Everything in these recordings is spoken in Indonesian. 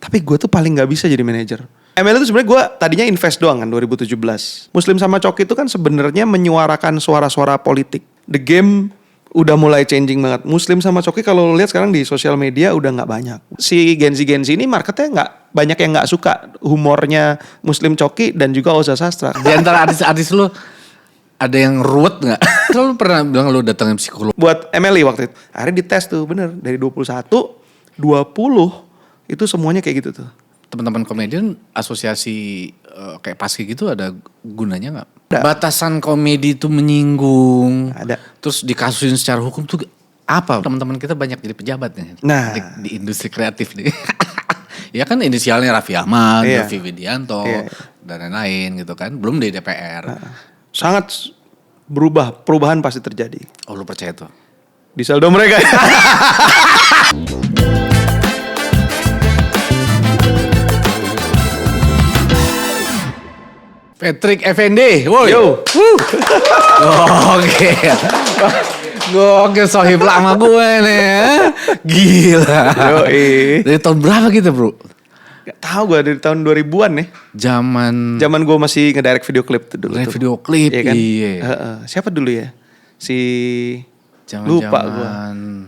Tapi gue tuh paling nggak bisa jadi manajer. ML itu sebenarnya gue tadinya invest doang kan 2017. Muslim sama Coki itu kan sebenarnya menyuarakan suara-suara politik. The game udah mulai changing banget. Muslim sama Coki kalau lo lihat sekarang di sosial media udah nggak banyak. Si Gen Z ini marketnya nggak banyak yang nggak suka humornya Muslim Coki dan juga Oza Sastra. Di antara artis-artis lu ada yang ruwet nggak? Lu pernah bilang lu datangin psikolog? Buat MLI waktu itu. Akhirnya dites tuh bener. Dari 21, 20 itu semuanya kayak gitu tuh. Teman-teman komedian asosiasi kayak Paski gitu ada gunanya nggak? Ada. Batasan komedi itu menyinggung. Ada. Terus dikasuhin secara hukum tuh apa? Teman-teman kita banyak jadi pejabat nih. Nah. Di industri kreatif nih. Ya kan inisialnya Raffi Ahmad, Iya. Yofi Widianto, Iya. dan lain-lain gitu kan. Belum di DPR. Sangat berubah. Perubahan pasti terjadi. Oh lu percaya tuh? Di saldo mereka. Patrick Effendi, woi. Yo. Oke. Gokil sohib lama gue nih ya. Gila. Yoi. Dari tahun berapa gitu bro? Gak tahu gue dari tahun 2000-an ya. Zaman gue masih ngedirect video klip tuh dulu. Direct tuh. video klip, Iya kan? iya. Siapa dulu ya? Si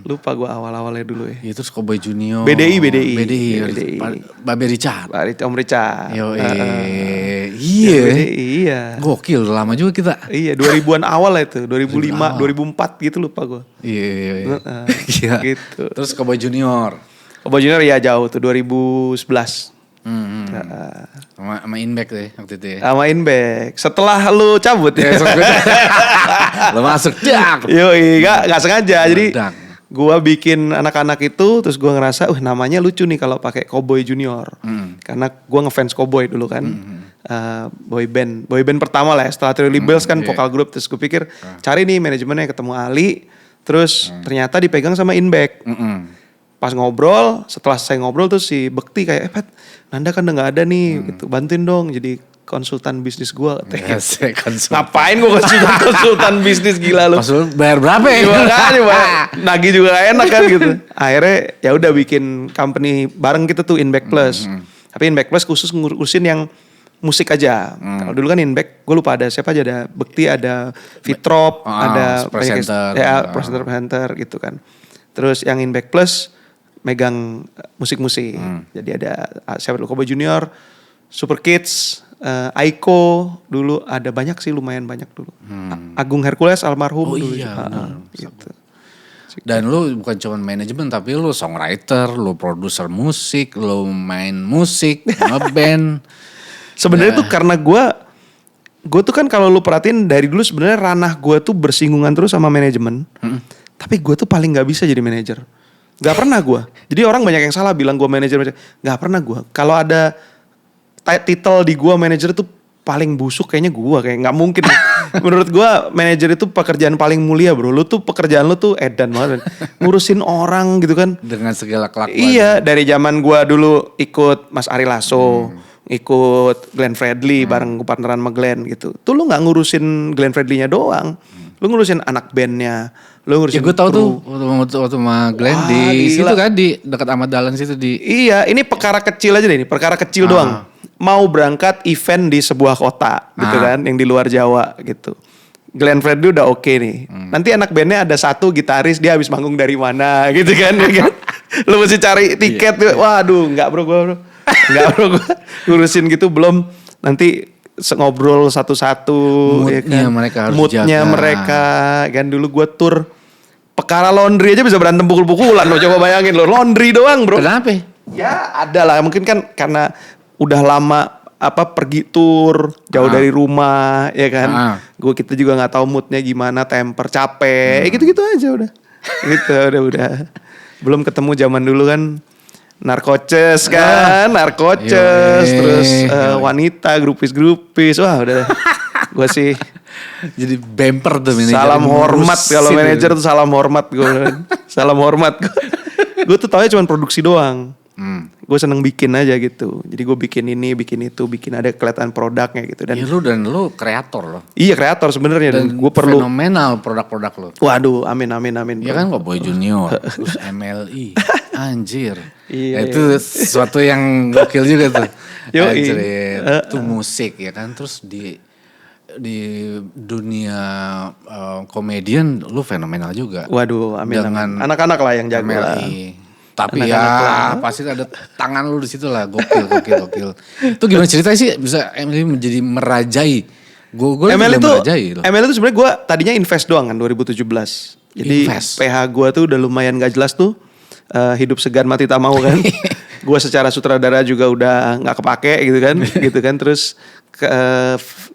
Lupa gue awal-awalnya dulu ya. Ya terus Cowboy Junior. BDI. Babe Richard. Om Richard. Iya. Iya. Gokil, lama juga kita. Iya, 2000-an awal itu, 2005, 2004 gitu lupa gue. Iya. Iya. Gitu. Terus Cowboy Junior. Cowboy Junior ya jauh tuh 2011. Sama Inback deh waktu itu ya. Sama Inback. Setelah lu cabut ya. Lo masuk jak. Yoi, gak sengaja. Jadi Meledak. gua bikin anak-anak itu, terus gua ngerasa, namanya lucu nih kalau pakai Cowboy Junior. Karena gua ngefans Cowboy dulu kan. Boy band pertama lah ya. Setelah Trilly Bells kan vokal group. Terus gue pikir cari nih manajemennya, ketemu Ali. Terus ternyata dipegang sama Inback. Pas ngobrol, setelah saya ngobrol tuh si Bekti kayak, Pat, Nanda kan udah gak ada nih, gitu. Bantuin dong jadi konsultan bisnis gue. Ngapain gue konsultan bisnis, gila lu. Konsul bayar berapa ya? Nagih juga gak enak kan gitu. Akhirnya ya udah bikin company bareng kita tuh Inback Plus. Tapi Inback Plus khusus ngurusin yang musik aja. Kalau dulu kan Inback, gue lupa ada siapa aja, ada Bekti, ada Fitrop, ada presenter gitu kan. Terus yang Inback Plus megang musik-musik. Jadi ada siapa dulu, Cowboy Junior, Super Kids, Aiko dulu ada banyak sih, lumayan banyak dulu. Agung Hercules almarhum dulu. Iya, gitu. Dan lu bukan cuma manajemen tapi lu songwriter, lu produser musik, lu main musik, ngeband. Sebenarnya tuh karena gue tuh kan kalau lu perhatiin dari dulu sebenarnya ranah gue tuh bersinggungan terus sama manajemen. Tapi gue tuh paling nggak bisa jadi manajer. Gak pernah gue. Jadi orang banyak yang salah bilang gue manajer. Gak pernah gue. Kalau ada title di gue manajer tuh paling busuk kayaknya gue. Kayak gak mungkin. Menurut gue manajer itu pekerjaan paling mulia bro. Lu tuh pekerjaan lu tuh edan banget. Ngurusin orang gitu kan. Dengan segala kelakuan. Iya, dari zaman gue dulu ikut Mas Ari Lasso. Ikut Glenn Fredly bareng partneran sama Glenn gitu. Tuh lu gak ngurusin Glenn Fredly-nya doang. Lu ngurusin anak bandnya. Lu ngurusin ya gue tau tuh waktu sama Glenn di situ kan, di dekat Ahmad Dahlan situ di. Iya, ini perkara kecil aja deh, ini perkara kecil doang. Mau berangkat event di sebuah kota gitu kan, yang di luar Jawa gitu. Glenn Fredly udah oke nih. Nanti anak bandnya ada satu gitaris, dia habis manggung dari mana gitu kan. Lu mesti cari tiket. Waduh, enggak bro gue. Enggak bro gue. Ngurusin gitu belum nanti ngobrol satu-satu. Moodnya ya kan? mereka harus Moodnya jaga. mereka. Kan dulu gue tur perkara laundry aja bisa berantem pukul-pukulan lo. Coba bayangin lo, laundry doang bro. Kenapa? Ya ada lah, mungkin kan karena udah lama pergi tur jauh dari rumah ya kan. Kita juga nggak tahu moodnya gimana, temper, capek, gitu-gitu aja udah. Gitu udah. Belum ketemu zaman dulu kan narkoces kan, terus wanita grupis. Wah udah. Gue sih jadi bemper tuh manajer. salam hormat kalau manajer tuh salam hormat gue. Salam hormat. Gue tuh taunya cuma produksi doang. Gue seneng bikin aja gitu. Jadi gue bikin ini, bikin itu, bikin ada kelihatan produknya gitu. Dan ya, lu kreator loh. Iya kreator sebenarnya. Dan gue perlu fenomenal produk-produk lo. Waduh, amin. Ya kan Cowboy Junior, terus MLI, Anjir. Iya, Itu sesuatu yang gokil juga tuh. Yoi. Anjir, itu musik ya kan. Terus di dunia komedian lu fenomenal juga. Waduh, amin Dengan amin. Anak-anak lah yang jago lah. MLI. Tapi Anak-anak ya lah. pasti ada tangan lu di situ lah. Gokil. Itu gimana ceritanya sih bisa MLI menjadi merajai? Gue ML itu sebenarnya gue tadinya invest doang kan 2017. Jadi Invest. PH gue tuh udah lumayan gak jelas tuh. Hidup segan mati tak mau kan. Gue secara sutradara juga udah nggak kepake gitu kan. Gitu kan. Terus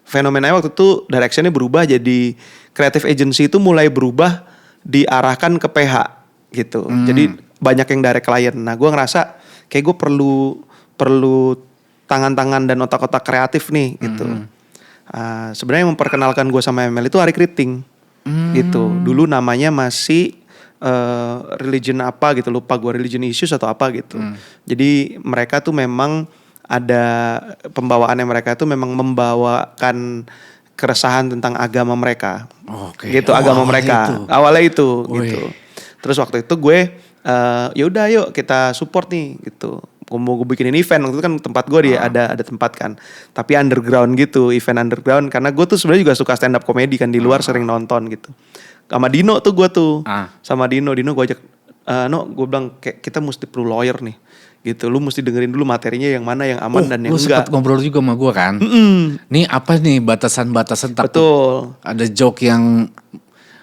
fenomenanya waktu itu directionnya berubah jadi creative agency itu mulai berubah diarahkan ke PH gitu. Jadi banyak yang direct client. Nah gue ngerasa kayak gue perlu tangan-tangan dan otak-otak kreatif nih gitu. Sebenarnya yang memperkenalkan gue sama ML itu Ari Kriting gitu. Dulu namanya masih religion apa gitu, lupa gue, religion issues atau apa gitu. Jadi mereka tuh memang ada pembawaannya, mereka tuh memang membawakan keresahan tentang agama mereka. Oke. Gitu, Oh, agama awalnya mereka. itu. Awalnya itu Wih. gitu. Terus waktu itu gue ya udah yuk kita support nih gitu. Gue mau gue bikinin event, waktu itu kan tempat gue ada tempat kan, tapi underground gitu, event underground, karena gue tuh sebenarnya juga suka stand up komedi kan, di luar sering nonton gitu. Sama Dino tuh gue tuh, sama Dino gue ajak, no gue bilang kayak kita mesti perlu lawyer nih, gitu. Lu mesti dengerin dulu materinya yang mana yang aman dan yang lu enggak. sempat ngobrol juga sama gue kan. Nih apa nih batasan-batasan takut Betul. ada joke yang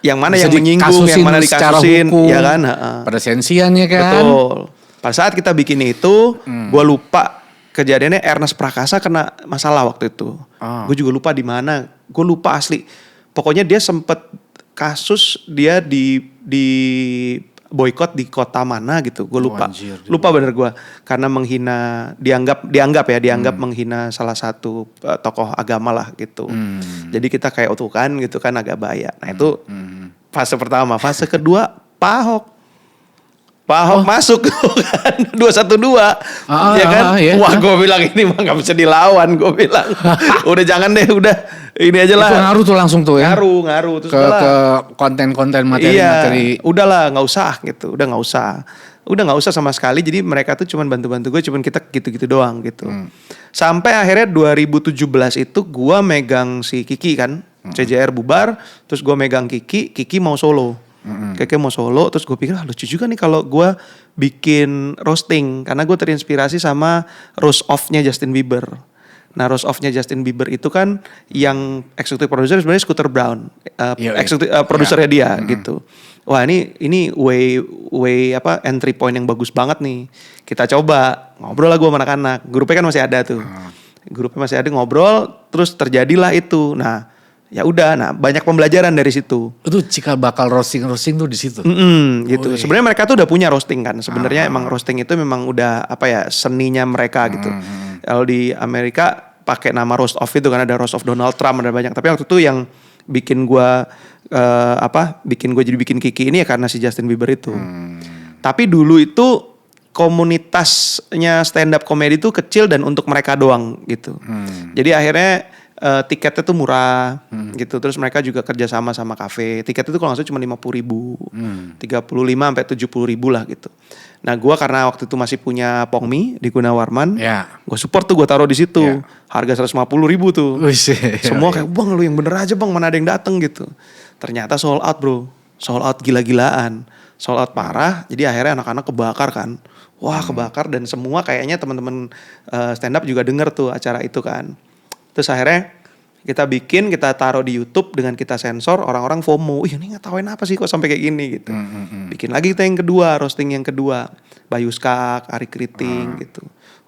Yang mana bisa yang menyinggung, yang mana secara dikasusin, hukum, ya kan? pada sensian ya kan. Betul. Pada saat kita bikin itu, gue lupa kejadiannya Ernest Prakasa kena masalah waktu itu. Gue juga lupa di mana. Gue lupa asli. Pokoknya dia sempet kasus dia di boykot di kota mana gitu. Gue lupa. Anjir. Lupa bener gue. Karena menghina, dianggap menghina salah satu tokoh agama lah gitu. Jadi kita kayak kan gitu kan, agak bahaya. Nah itu fase pertama. Fase kedua Pak Ahok masuk kan 212 ya kan. Iya. Wah gue bilang ini mah gak bisa dilawan. Gue bilang udah jangan deh, udah ini aja lah. Itu ngaruh tuh langsung tuh ya. Ngaruh terus ke konten-konten materi-materi. iya, udahlah nggak usah gitu, udah nggak usah sama sekali. Jadi mereka tuh cuman bantu-bantu gue, cuman kita gitu-gitu doang gitu. Sampai akhirnya 2017 itu gue megang si Kiki kan, CJR bubar, terus gue megang Kiki mau solo. Kiki mau solo, terus gue pikir lucu juga nih kalau gue bikin roasting, karena gue terinspirasi sama roast off-nya Justin Bieber. Nah roast off-nya Justin Bieber itu kan yang eksekutif produser sebenarnya Scooter Brown, eksekutif produsernya dia gitu. Wah ini way entry point yang bagus banget nih. Kita coba ngobrol lah gue sama anak-anak. Grupnya kan masih ada tuh. Grupnya masih ada, ngobrol, terus terjadilah itu. Nah ya udah, nah banyak pembelajaran dari situ. Itu cikal bakal roasting tuh di situ. Gitu. Sebenarnya mereka tuh udah punya roasting kan. Sebenarnya emang roasting itu memang udah seninya mereka gitu. Kalau di Amerika pakai nama roast off itu kan, ada roast of Donald Trump, ada banyak. Tapi waktu itu yang bikin gue jadi bikin Kiki ini ya karena si Justin Bieber itu. Tapi dulu itu komunitasnya stand up comedy itu kecil dan untuk mereka doang gitu. Jadi akhirnya tiketnya tuh murah gitu. Terus mereka juga kerjasama sama kafe. Tiket itu kalau nggak salah cuma 50.000, 35-70.000 lah gitu. Nah gue karena waktu itu masih punya Pongmi di Gunawarman, gue support tuh, gue taruh di situ. Harga 150.000 tuh. Semua kayak, bang lu yang bener aja bang, mana ada yang dateng gitu. Ternyata sold out bro, sold out gila-gilaan, sold out parah. Jadi akhirnya anak-anak kebakar kan. Wah kebakar, dan semua kayaknya teman-teman stand up juga denger tuh acara itu kan. Terus akhirnya kita taruh di YouTube dengan kita sensor, orang-orang FOMO. Ini ngetawain apa sih kok sampai kayak gini gitu. Bikin lagi kita yang kedua, roasting yang kedua. Bayu Skak, Ari Kriting gitu.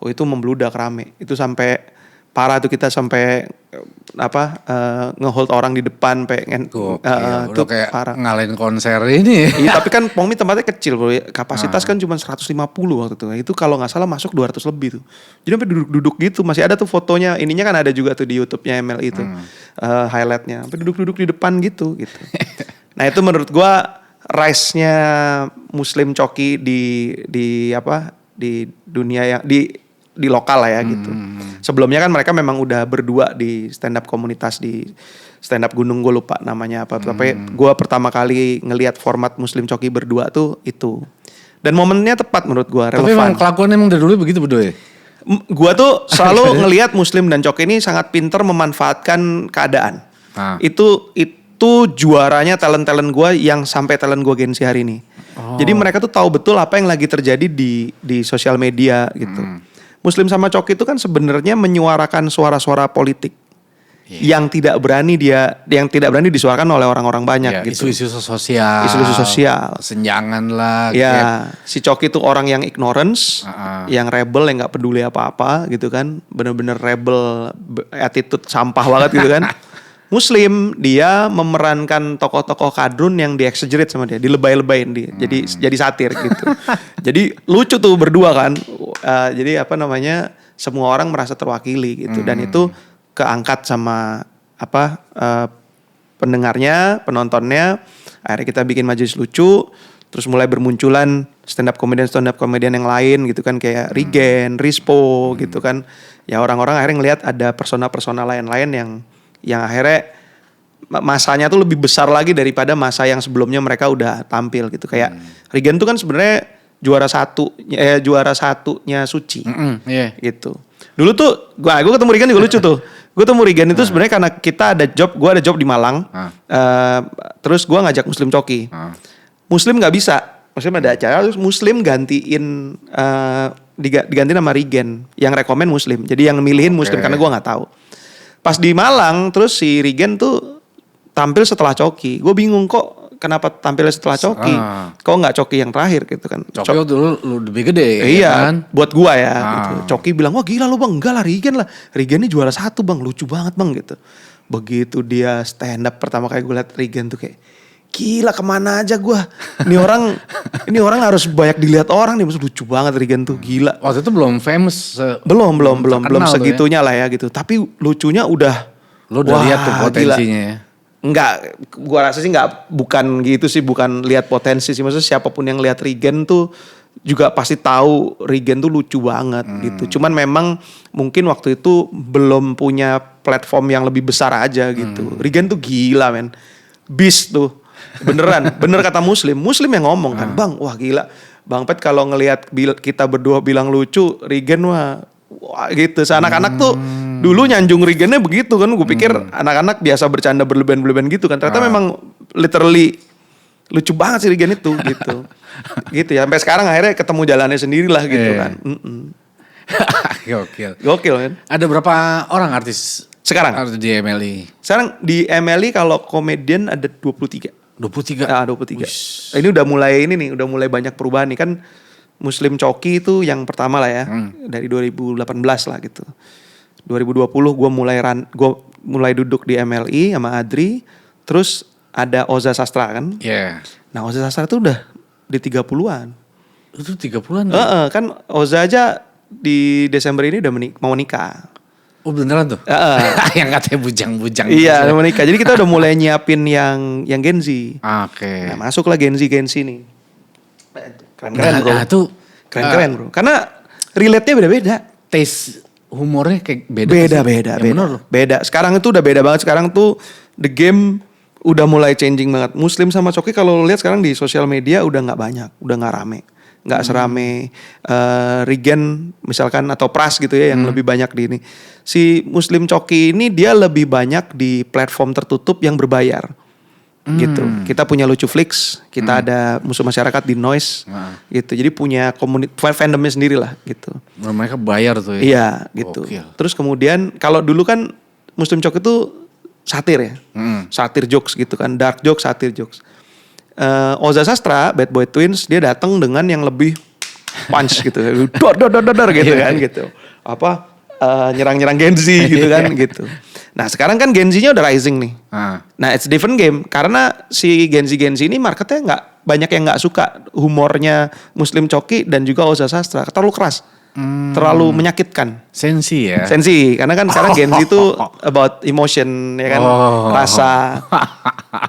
Itu membludak rame. Itu sampai parah tuh, kita sampai ngehold orang di depan pengen udah kayak parah. ngalahin konser ini. Iya, tapi kan Pongmi tempatnya kecil bro. Kapasitas kan cuma 150 waktu itu. Itu kalau nggak salah masuk 200 lebih tuh. Jadi sampai duduk-duduk gitu. Masih ada tuh fotonya. Ininya kan ada juga tuh di YouTube-nya ML itu. Highlightnya. Sampai duduk-duduk di depan gitu. Nah itu menurut gua rise-nya Muslim Coki di dunia yang di lokal lah ya gitu. Sebelumnya kan mereka memang udah berdua di stand up komunitas di stand up Gunung, gue lupa namanya apa. Tapi gue pertama kali ngelihat format Muslim Coki berdua tuh itu. Dan momennya tepat menurut gue, Tapi emang relevan. kelakuan emang dari dulu begitu Bedoy. Gua tuh selalu ngelihat Muslim dan Coki ini sangat pinter memanfaatkan keadaan. Ah. Itu juaranya talent gue yang sampai talent gue Gen Z hari ini. Jadi mereka tuh tahu betul apa yang lagi terjadi di sosial media gitu. Muslim sama Coki itu kan sebenarnya menyuarakan suara-suara politik yang tidak berani disuarakan oleh orang-orang banyak gitu. Isu-isu sosial. Isu-isu sosial. Senjangan lah. Ya, si Coki itu orang yang ignorance, yang rebel, yang nggak peduli apa-apa gitu kan, bener-bener rebel, attitude sampah banget gitu kan. Muslim dia memerankan tokoh-tokoh kadrun yang diexaggerate sama dia, dilebay-lebayin dia, jadi satir gitu. Jadi lucu tuh berdua kan, jadi apa namanya, semua orang merasa terwakili gitu, dan itu keangkat sama pendengarnya, penontonnya. Akhirnya kita bikin majelis lucu, terus mulai bermunculan stand up comedian yang lain gitu kan, kayak Rigen, Rispo gitu kan. Ya orang-orang akhirnya ngelihat ada persona-persona lain-lain yang akhirnya masanya tuh lebih besar lagi daripada masa yang sebelumnya mereka udah tampil gitu. Kayak Rigen tuh kan sebenarnya juara satunya Suci. Gitu. Dulu tuh gue ketemu Rigen juga lucu tuh. Gue ketemu Rigen itu sebenarnya karena gue ada job di Malang. Terus gue ngajak Muslim Coki. Muslim nggak bisa. Muslim ada acara terus Muslim gantiin diganti nama Rigen yang rekomen Muslim. Jadi yang milihin Muslim karena gue nggak tahu. Pas di Malang terus si Rigen tuh tampil setelah Coki. Gue bingung kok kenapa tampilnya setelah Coki. Kok nggak Coki yang terakhir gitu kan. Coki dulu lu lebih gede iya, kan? Buat gua ya gitu. Coki bilang, wah gila lu bang. Enggak lah Rigen lah. Rigen ini juara 1 bang. Lucu banget bang gitu. Begitu dia stand up pertama kali gue liat Rigen tuh kayak, gila kemana aja gua. Ini orang harus banyak dilihat orang nih. Maksud lucu banget Rigen tuh, gila. Waktu itu belum famous. Belum segitunya lah ya gitu. Tapi lucunya udah. Lu udah lihat tuh potensinya ya. Enggak, gua rasa sih bukan gitu sih, bukan lihat potensi sih. Maksudnya siapapun yang lihat Rigen tuh juga pasti tahu Rigen tuh lucu banget gitu. Cuman memang mungkin waktu itu belum punya platform yang lebih besar aja gitu. Rigen tuh gila men. Beast tuh. Beneran, bener kata Muslim yang ngomong kan, bang, wah gila. Bang Pet kalau ngelihat kita berdua bilang lucu, Rigen wah gitu. Anak-anak tuh dulu nyanjung Rigennya begitu kan. Gue pikir anak-anak biasa bercanda berlebihan gitu kan. Ternyata memang literally lucu banget sih Rigen itu gitu. Gitu ya. Sampai sekarang akhirnya ketemu jalannya sendiri lah gitu kan. Gokil kan. Ada berapa orang artis sekarang di MLI? Sekarang di MLI kalau komedian ada 23. 23? Nah 23. Ini udah mulai banyak perubahan nih kan. Muslim Coki itu yang pertama lah ya. Dari 2018 lah gitu. 2020 gue mulai duduk di MLI sama Adri. Terus ada Oza Sastra kan. Nah Oza Sastra tuh udah di 30-an. Itu 30-an? Kan Oza aja di Desember ini udah mau nikah. Oh beneran tuh? Yang katanya bujang-bujang. Iya udah mau nikah. Jadi kita udah mulai nyiapin yang Gen Z. Oke. Nah masuklah Gen Z nih. Keren-keren bro. Nah, tuh keren bro. Karena relate-nya beda-beda. Taste humornya kayak beda. Beda. Sekarang itu udah beda banget. Sekarang tuh the game udah mulai changing banget. Muslim sama Coki kalau lo lihat sekarang di sosial media udah nggak banyak, udah nggak rame, nggak serame Rigen misalkan atau Pras gitu ya yang lebih banyak di ini. Si Muslim Coki ini dia lebih banyak di platform tertutup yang berbayar. Gitu. Kita punya Lucu Flix, kita ada Musuh Masyarakat di Noise, gitu. Jadi punya fandomnya sendiri lah, gitu. Mereka bayar tuh ya. Iya, gitu. Terus kemudian kalau dulu kan Muslim Coki itu satir ya, satir jokes gitu kan, dark jokes, satir jokes. Oza Sastra, Bad Boy Twins, dia datang dengan yang lebih punch gitu, dor gitu kan, gitu. Nyerang-nyerang Gen Z gitu kan, gitu. Nah sekarang kan Gen Z-nya udah rising nih. Nah it's different game. Karena si Gen Z ini marketnya banyak yang gak suka humornya Muslim Coki dan juga Oza Sastra. Terlalu keras. Terlalu menyakitkan. Sensi ya? Sensi. Karena kan sekarang Gen Z itu about emotion ya kan. Rasa.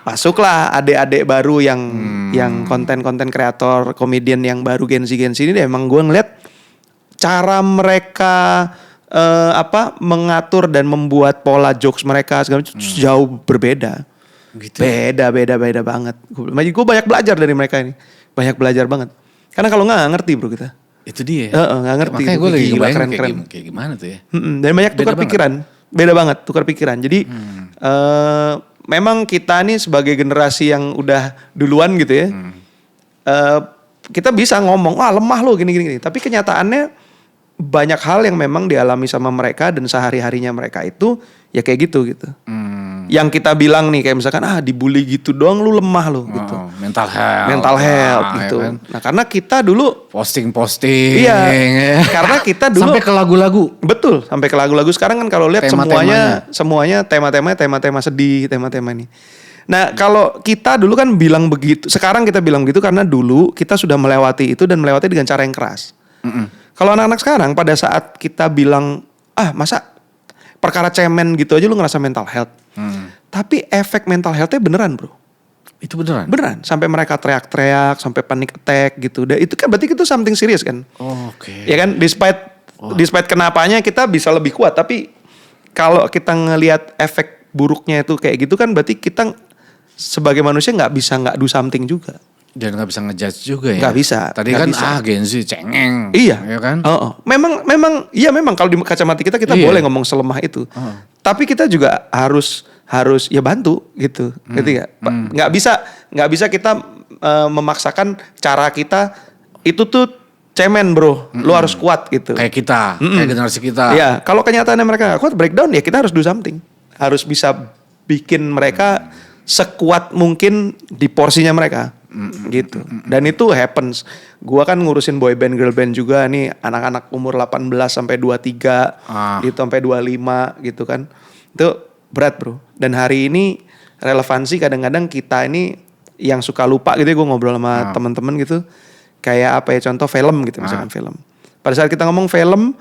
Masuklah adik-adik baru yang konten-konten kreator, komedian yang baru Gen Z ini emang gue ngeliat cara mereka mengatur dan membuat pola jokes mereka segala macam jauh berbeda. Gitu. Beda banget. Gue banyak belajar dari mereka ini. Banyak belajar banget. Karena kalau nggak ngerti bro kita. Itu dia. Nggak ngerti. Makanya gue lagi Gila, bayangin keren-keren. kayak gimana tuh ya. Dan banyak Beda tukar banget. pikiran. Beda banget tukar pikiran. Jadi memang kita nih sebagai generasi yang udah duluan gitu ya. Kita bisa ngomong, wah lemah lo gini-gini. Tapi kenyataannya banyak hal yang memang dialami sama mereka dan sehari-harinya mereka itu ya kayak gitu. Yang kita bilang nih kayak misalkan dibully gitu doang lu lemah lo gitu. Mental health. Mental health ya gitu. kan? Nah karena kita dulu Posting-posting. iya, karena kita dulu Sampai ke lagu-lagu. betul sampai ke lagu-lagu sekarang kan kalau lihat semuanya tema-tema sedih, tema-tema ini. Nah kalau kita dulu kan bilang begitu, sekarang kita bilang begitu karena dulu kita sudah melewati itu dan melewati dengan cara yang keras. Kalau anak-anak sekarang pada saat kita bilang masa perkara cemen gitu aja lu ngerasa mental health. Tapi efek mental healthnya beneran bro. Itu beneran? Beneran, sampai mereka teriak-teriak, sampai panic attack gitu. Dan itu kan berarti itu something serius kan? Oke. Ya kan, despite kenapanya kita bisa lebih kuat. Tapi kalau kita ngelihat efek buruknya itu kayak gitu kan berarti kita sebagai manusia nggak bisa nggak do something juga. Dan gak bisa ngejudge juga ya? Nggak bisa. Tadi nggak kan bisa. Gen Z cengeng. Iya. Ya kan? Memang kalau di kacamata kita Iya. boleh ngomong selemah itu. Tapi kita juga harus ya bantu gitu. Ngerti nggak? Nggak bisa kita memaksakan cara kita itu tuh cemen bro. Lu harus kuat gitu. Kayak kita, kayak generasi kita. Iya, kalau kenyataannya mereka nggak kuat breakdown ya kita harus do something. Harus bisa bikin mereka sekuat mungkin di porsinya mereka. Gitu. Dan itu happens. Gua kan ngurusin boy band, girl band juga nih anak-anak umur 18 sampai 23 gitu sampai 25 gitu kan. Itu berat, bro. Dan hari ini relevansi kadang-kadang kita ini yang suka lupa gitu ya, gue ngobrol sama teman-teman gitu. Kayak apa ya, contoh film gitu misalkan film. Pada saat kita ngomong film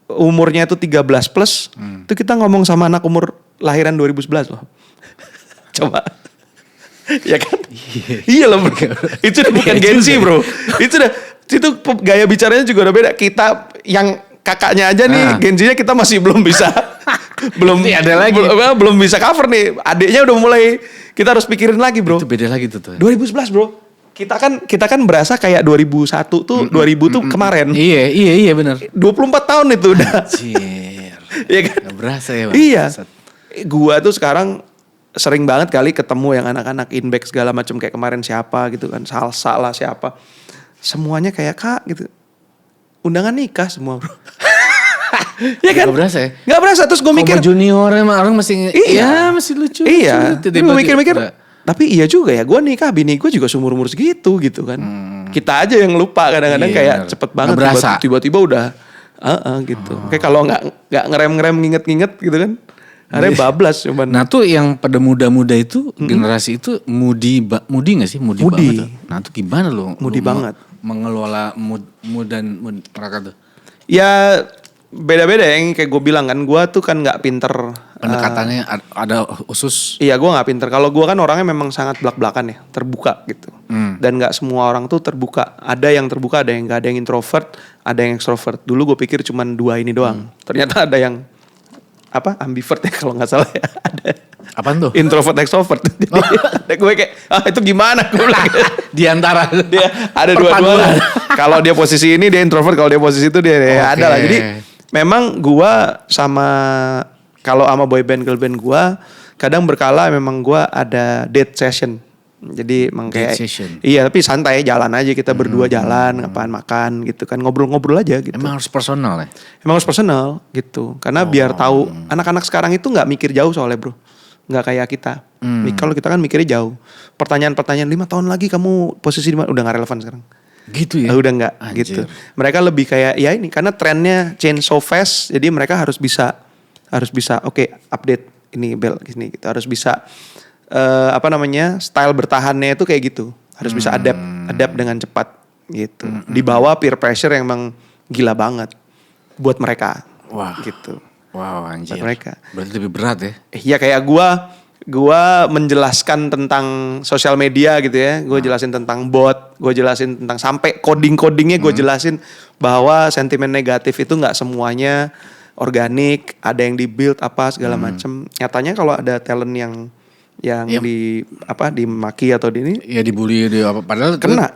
umurnya itu 13 plus, itu kita ngomong sama anak umur lahiran 2011 loh. Coba. Ya kan? Iya loh bro. Itu udah bukan Gen Z bro. Itu gaya bicaranya juga udah beda. Kita yang kakaknya aja nih Gen Z-nya kita masih belum bisa belum bisa cover nih. Adiknya udah mulai kita harus pikirin lagi bro. Itu beda lagi tuh. 2011 bro. Kita kan berasa kayak 2001 tuh 2000 tuh kemarin. Iya benar. 24 tahun itu udah. Anjir. Iya kan? Gak berasa ya Bang. Iya. Gua tuh sekarang sering banget kali ketemu yang anak-anak inback segala macam kayak kemarin siapa gitu kan, salsa lah siapa, semuanya kayak kak gitu, undangan nikah semua bro. Ya kan? Gak berasa ya? Gak berasa, terus gue mikir junior emang orang masih masih lucu. Iya, gue mikir tapi iya juga ya, gue nikah bini gue juga seumur-umur segitu gitu kan. Kita aja yang lupa kadang-kadang kayak cepet banget tiba-tiba udah gitu. Kayak kalau nggak ngerem nginget-nginget gitu kan. Akhirnya bablas cuman. Nah tuh yang pada muda-muda itu generasi itu moody gak sih? Moody banget tuh. Nah tuh gimana lo? Moody banget. Mengelola mood mereka tuh. Ya beda-beda ya, yang kayak gue bilang kan, gue tuh kan gak pinter. Pendekatannya ada khusus. Iya gue gak pinter. Kalau gue kan orangnya memang sangat belak-belakan ya, terbuka gitu. Dan gak semua orang tuh terbuka. Ada yang terbuka, ada yang gak, ada yang introvert, ada yang extrovert. Dulu gue pikir cuman dua ini doang. Ternyata ada yang ambivert ya kalau nggak salah ya, ada. Apaan tuh? Introvert extrovert. Jadi gue kayak itu gimana gue bilang. Di antara dia ada dua-dua. Kalau dia posisi ini dia introvert, kalau dia posisi itu dia ada lah. Jadi memang gue kalau sama boy band girl band gue kadang berkala memang gue ada date session. Jadi emang kayak iya, tapi santai jalan aja, kita berdua jalan, ngapain makan gitu kan, ngobrol-ngobrol aja gitu. Emang harus personal ya? Emang harus personal gitu. Karena biar tahu, anak-anak sekarang itu nggak mikir jauh soalnya bro. Nggak kayak kita. Kalau kita kan mikirnya jauh. Pertanyaan-pertanyaan 5 tahun lagi kamu posisi di mana, udah nggak relevan sekarang. Gitu ya? Udah nggak gitu. Mereka lebih kayak ya ini, karena trennya change so fast. Jadi mereka harus bisa oke, update ini bel gini gitu. Harus bisa style bertahannya itu kayak gitu. Harus bisa adapt dengan cepat gitu. Di bawah peer pressure yang emang gila banget buat mereka. Wah. Gitu. Wow, anjir. Buat mereka. Berarti lebih berat ya? Iya kayak gua menjelaskan tentang sosial media gitu ya. Gue jelasin tentang bot, gue jelasin tentang sampai coding-codingnya gue jelasin bahwa sentimen negatif itu nggak semuanya organik, ada yang di-build apa segala macem. Nyatanya kalau ada talent yang dimaki atau di ini ya dibully padahal kena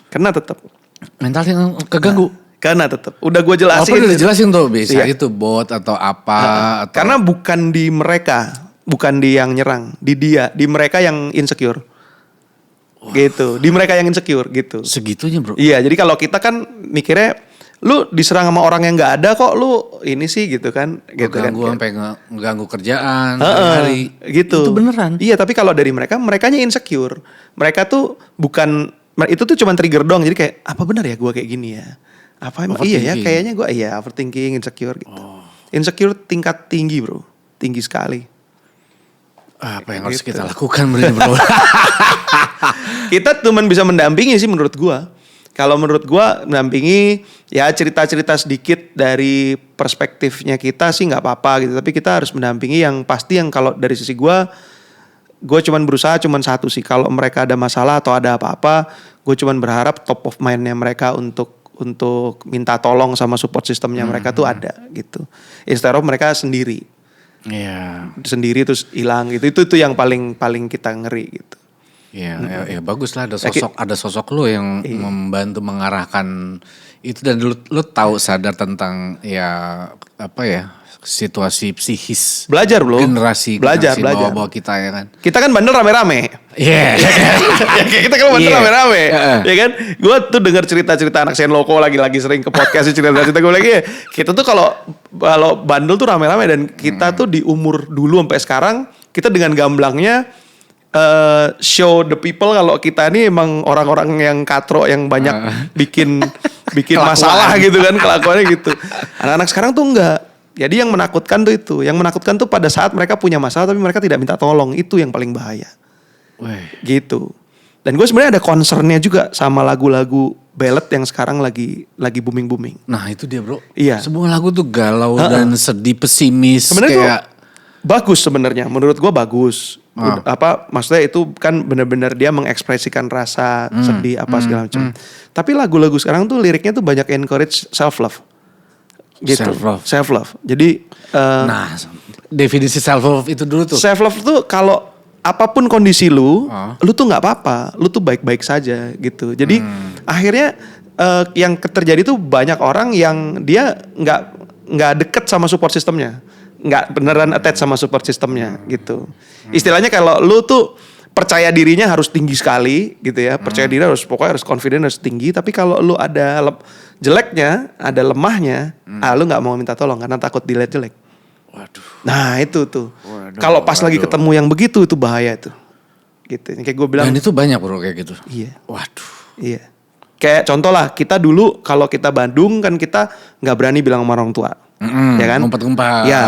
Kena tetap. Mentalnya keganggu. Kena tetap. Udah gue jelasin. Apa udah jelasin tuh bisa Iya. itu bot atau apa atau Karena bukan di mereka, bukan di yang nyerang, di dia, di mereka yang insecure. Gitu, di mereka yang insecure gitu. segitunya bro. Iya, jadi kalau kita kan mikirnya lu diserang sama orang yang nggak ada kok lu ini sih gitu kan, gitu kan. Ganggu sampai ngeganggu kerjaan Heeh, hari-hari. gitu. Itu beneran. Iya, tapi kalau dari mereka, merekanya insecure. Mereka tuh bukan, itu tuh cuma trigger doang. Jadi kayak apa benar ya gua kayak gini ya? Apa emang iya ya? Overthinking. Kayaknya gua iya overthinking, insecure gitu. Insecure tingkat tinggi bro, tinggi sekali. Apa yang harus Gitu. kita lakukan bro? Kita cuman bisa mendampingi sih menurut gua. Kalau menurut gua mendampingi ya cerita-cerita sedikit dari perspektifnya kita sih nggak apa-apa gitu. Tapi kita harus mendampingi yang pasti yang kalau dari sisi gua cuman berusaha cuman satu sih. Kalau mereka ada masalah atau ada apa-apa, gue cuman berharap top of mind-nya mereka untuk minta tolong sama support sistemnya mereka tuh ada gitu. Instead of mereka sendiri terus hilang gitu. Itu yang paling kita ngeri gitu. Iya, ya bagus lah ada sosok lu yang membantu mengarahkan itu dan lu tahu sadar tentang ya apa ya situasi psikis Belajar bro. generasi bawah-bawah kita ya kan. Kita kan bandel rame-rame. Iya. Ya kayak kita kan bandel Iya. rame-rame. Heeh. Ya kan. Gue tuh denger cerita-cerita anak Senloko lagi sering ke podcast cerita-cerita gue lagi. Kita tuh kalau bandel tuh rame-rame dan kita tuh di umur dulu sampai sekarang kita dengan gamblangnya show the people kalau kita ini emang orang-orang yang katro yang banyak bikin masalah gitu kan kelakuannya gitu. Anak-anak sekarang tuh enggak. Jadi yang menakutkan tuh itu. Yang menakutkan tuh pada saat mereka punya masalah tapi mereka tidak minta tolong. Itu yang paling bahaya. Gitu. Dan gue sebenarnya ada concernnya juga sama lagu-lagu ballad yang sekarang lagi booming. Nah itu dia bro. Iya. Semua lagu tuh galau dan sedih pesimis Sebenarnya kayak tuh bagus sebenarnya. Menurut gue bagus. Maksudnya itu kan benar-benar dia mengekspresikan rasa sedih apa segala macam. Tapi lagu-lagu sekarang tuh liriknya tuh banyak encourage self love. Gitu. Self love. Jadi nah definisi self love itu dulu tuh. self love tuh kalau apapun kondisi lu tuh nggak apa-apa, lu tuh baik-baik saja gitu. Jadi akhirnya yang terjadi tuh banyak orang yang dia nggak deket sama support sistemnya, nggak beneran attach sama support sistemnya gitu. Istilahnya kalau lu tuh percaya dirinya harus tinggi sekali gitu ya, percaya diri pokoknya harus confident harus tinggi. Tapi kalau lu ada jeleknya, ada lemahnya, lu nggak mau minta tolong karena takut dilihat jelek. Waduh. Nah itu tuh. Kalau pas lagi ketemu yang begitu itu bahaya tuh. Gitu. Kayak gue bilang. Dan itu banyak bro kayak gitu. Iya. Waduh. Iya. Kayak contoh lah kita dulu kalau kita Bandung kan kita nggak berani bilang sama orang tua. Ya kan? Ngumpet-ngumpet. Ya.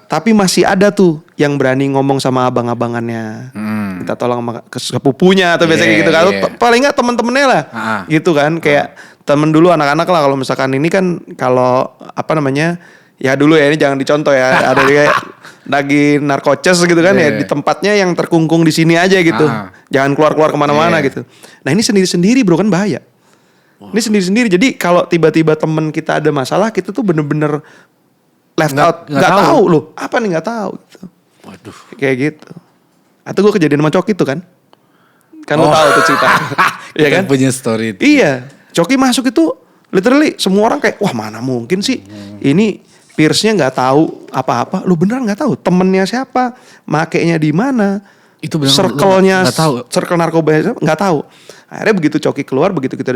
Tapi masih ada tuh yang berani ngomong sama abang-abangannya. Minta tolong sama sepupunya atau biasanya gitu kan. Paling nggak temen-temennya lah. Gitu kan. Kayak temen dulu anak-anak lah kalau misalkan ini kan kalau apa namanya. Ya dulu ya ini jangan dicontoh ya. Ada kayak lagi narkoces gitu kan ya di tempatnya yang terkungkung di sini aja gitu. Jangan keluar-keluar kemana-mana gitu. Nah ini sendiri-sendiri bro kan bahaya. Ini sendiri-sendiri. Jadi kalau tiba-tiba temen kita ada masalah kita tuh bener-bener left out. Nggak tahu loh. Apa nih nggak tahu gitu. Waduh. Kayak gitu. Atau gue kejadian sama Coki tuh kan. Kan lo tahu tuh cerita. Iya kan? Punya story. Iya. Coki masuk itu literally semua orang kayak wah mana mungkin sih ini peersnya nggak tahu apa-apa, lu beneran nggak tahu temennya siapa, makainya di mana, itu bener, circle-nya, nggak tahu. circle narkoba nggak tahu. Akhirnya begitu Coki keluar, begitu kita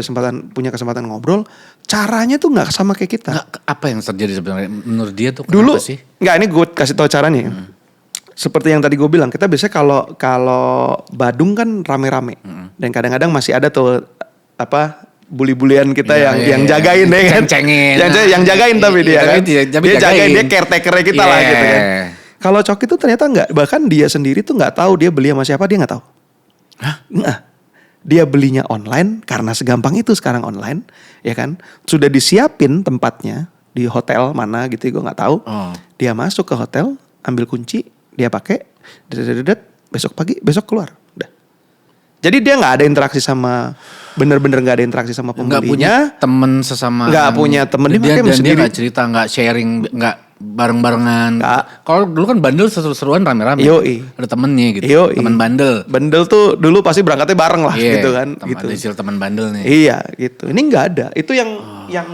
punya kesempatan ngobrol, caranya tuh nggak sama kayak kita. Apa yang terjadi sebenarnya menurut dia tuh Dulu, kenapa sih? nggak ini gue kasih tahu caranya. Seperti yang tadi gue bilang, kita biasanya kalau Badung kan rame-rame, dan kadang-kadang masih ada tuh apa bully-bulian kita yang jagain deh kan. Ceng-cengin. Yang jagain tapi dia kan. Dia jagain, dia caretaker kita lah gitu kan. Kalau Coki itu ternyata enggak. Bahkan dia sendiri tuh gak tahu dia beli sama siapa, dia gak tahu. Nah, dia belinya online karena segampang itu sekarang online. Ya kan. Sudah disiapin tempatnya di hotel mana gitu gue gak tahu. Dia masuk ke hotel, ambil kunci, dia pakai. Besok pagi, besok keluar. Udah. Jadi dia gak ada interaksi sama... Bener-bener gak ada interaksi sama pembelinya. Gak punya temen sesama. Gak punya temen. Dia sendiri. gak cerita, gak sharing, gak bareng-barengan. Nggak. Kalau dulu kan bandel seru-seruan rame-rame. Yoi. Ada temennya gitu. Yoi. Temen bandel. Bandel tuh dulu pasti berangkatnya bareng lah Iya, gitu kan. Ada Gitu. istilah teman bandel nih. Iya gitu. Ini nggak ada. Itu yang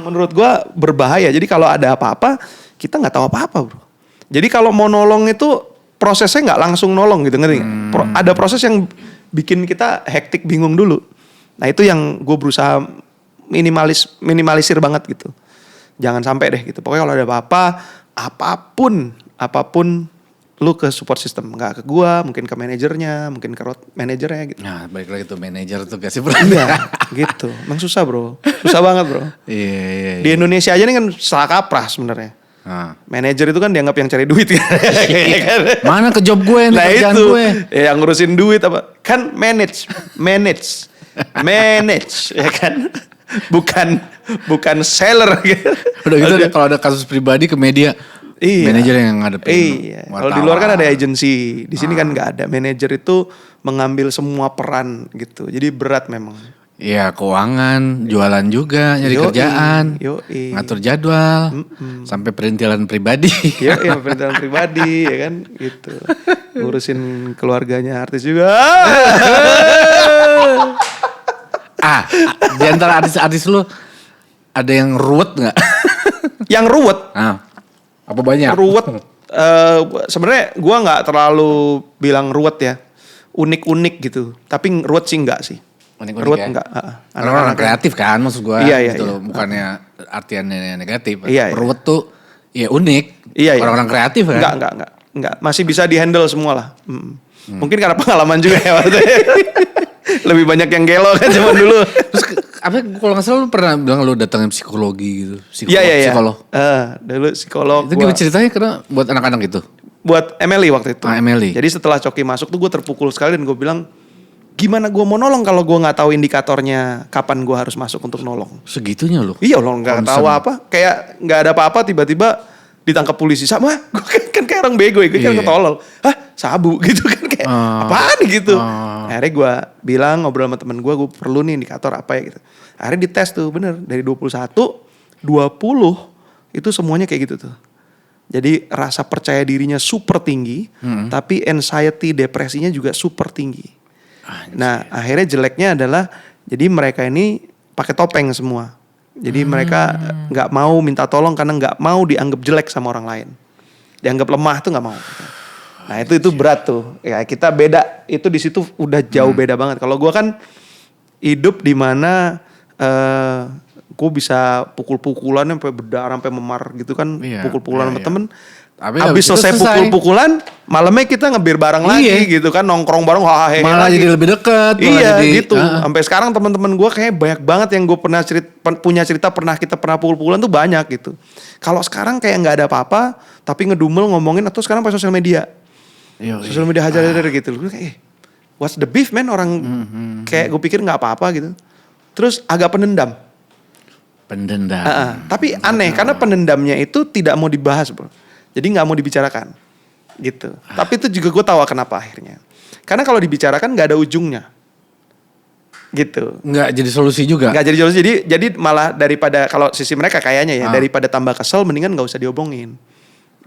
menurut gua berbahaya. Jadi kalau ada apa-apa kita nggak tahu apa-apa bro. Jadi kalau mau nolong itu prosesnya nggak langsung nolong gitu ngerti nggak? Ada proses yang bikin kita hektik bingung dulu. Nah itu yang gue berusaha minimalisir banget gitu. Jangan sampai deh gitu. Pokoknya kalau ada apa-apa, apapun lu ke support system. Nggak ke gua, mungkin ke manajernya, mungkin ke road manajernya gitu. Nah balik lagi tuh manajer tuh kasih bro. Iya gitu. Emang susah bro. Susah banget bro. Iya. Di Indonesia aja nih kan salah kaprah sebenarnya. Nah. Manajer itu kan dianggap yang cari duit kan. Mana ke job gue nih, Nah kerjaan itu, gue. yang ngurusin duit apa? Kan manage, ya kan? Bukan seller gitu. Udah gitu kalau ada kasus pribadi ke media, Iya. manajer yang ngadepin. Iya. Kalau di luar kan ada agensi, di sini kan nggak ada. Manajer itu mengambil semua peran gitu. Jadi berat memang. Iya, keuangan, jualan juga, nyari kerjaan, ngatur jadwal, sampai perintilan pribadi. Iya, perintilan pribadi ya kan gitu. Ngurusin keluarganya artis juga. Di antara artis-artis lu ada yang ruwet nggak? Yang ruwet. Apa banyak? Ruwet. Sebenarnya gue nggak terlalu bilang ruwet ya, unik-unik gitu. Tapi ruwet sih enggak sih. Unik-unik ruwet ya? enggak. Orang kreatif kan maksud gue. Iya, gitu iya. loh. Bukannya artiannya negatif. Iya, iya. Ruwet tuh ya unik. Iya, iya. Orang-orang kreatif kan. Enggak. Masih bisa dihandle semua lah. Mungkin karena pengalaman juga ya waktu itu. Lebih banyak yang gelo kan zaman dulu. Terus kalau nggak salah lu pernah bilang lu datangin psikologi gitu. Iya. Psikolog. Dulu psikolog. Itu gimana ceritanya karena buat anak-anak gitu? Buat Emily waktu itu. Emily. Jadi setelah Coki masuk tuh gue terpukul sekali dan gue bilang, gimana gue mau nolong kalau gue nggak tahu indikatornya kapan gue harus masuk untuk nolong. Segitunya lu? Iya loh, nggak tahu apa. Kayak nggak ada apa-apa tiba-tiba ditangkap polisi sama. Gue kan kayak orang bego ya, gue kan ketolol. Hah, sabu gitu kan kayak apaan gitu. Akhirnya gue bilang ngobrol sama temen gue perlu nih indikator apa ya gitu. Akhirnya dites tuh bener dari 21, 20 itu semuanya kayak gitu tuh. Jadi rasa percaya dirinya super tinggi, tapi anxiety, depresinya juga super tinggi. Nah akhirnya jeleknya adalah jadi mereka ini pakai topeng semua. Jadi mereka nggak mau minta tolong karena nggak mau dianggap jelek sama orang lain. Dianggap lemah tuh nggak mau. Nah itu berat tuh. Ya kita beda. Itu di situ udah jauh beda banget. Kalau gue kan hidup di mana gue bisa pukul-pukulan sampai berdarah sampai memar gitu kan. Pukul-pukulan sama temen. Habis selesai pukul-pukulan, malamnya kita ngebir bareng lagi gitu kan, nongkrong bareng, malah jadi lebih dekat. Iya gitu. Sampai sekarang teman-teman gue kayak banyak banget yang gue punya cerita kita pernah pukul-pukulan tuh banyak gitu. Kalau sekarang kayak nggak ada apa-apa, tapi ngedumel ngomongin atau sekarang pakai sosial media, sosial media hajar-hajar gitu. Gue kayak, what's the beef man, orang kayak gue pikir nggak apa-apa gitu. Terus agak pendendam. Tapi aneh karena pendendamnya itu tidak mau dibahas bro. Jadi gak mau dibicarakan gitu. Tapi itu juga gue tahu kenapa akhirnya. Karena kalau dibicarakan gak ada ujungnya. Gitu. Nggak jadi solusi juga. Nggak jadi solusi. Jadi malah daripada kalau sisi mereka kayaknya ya daripada tambah kesel mendingan gak usah diobongin.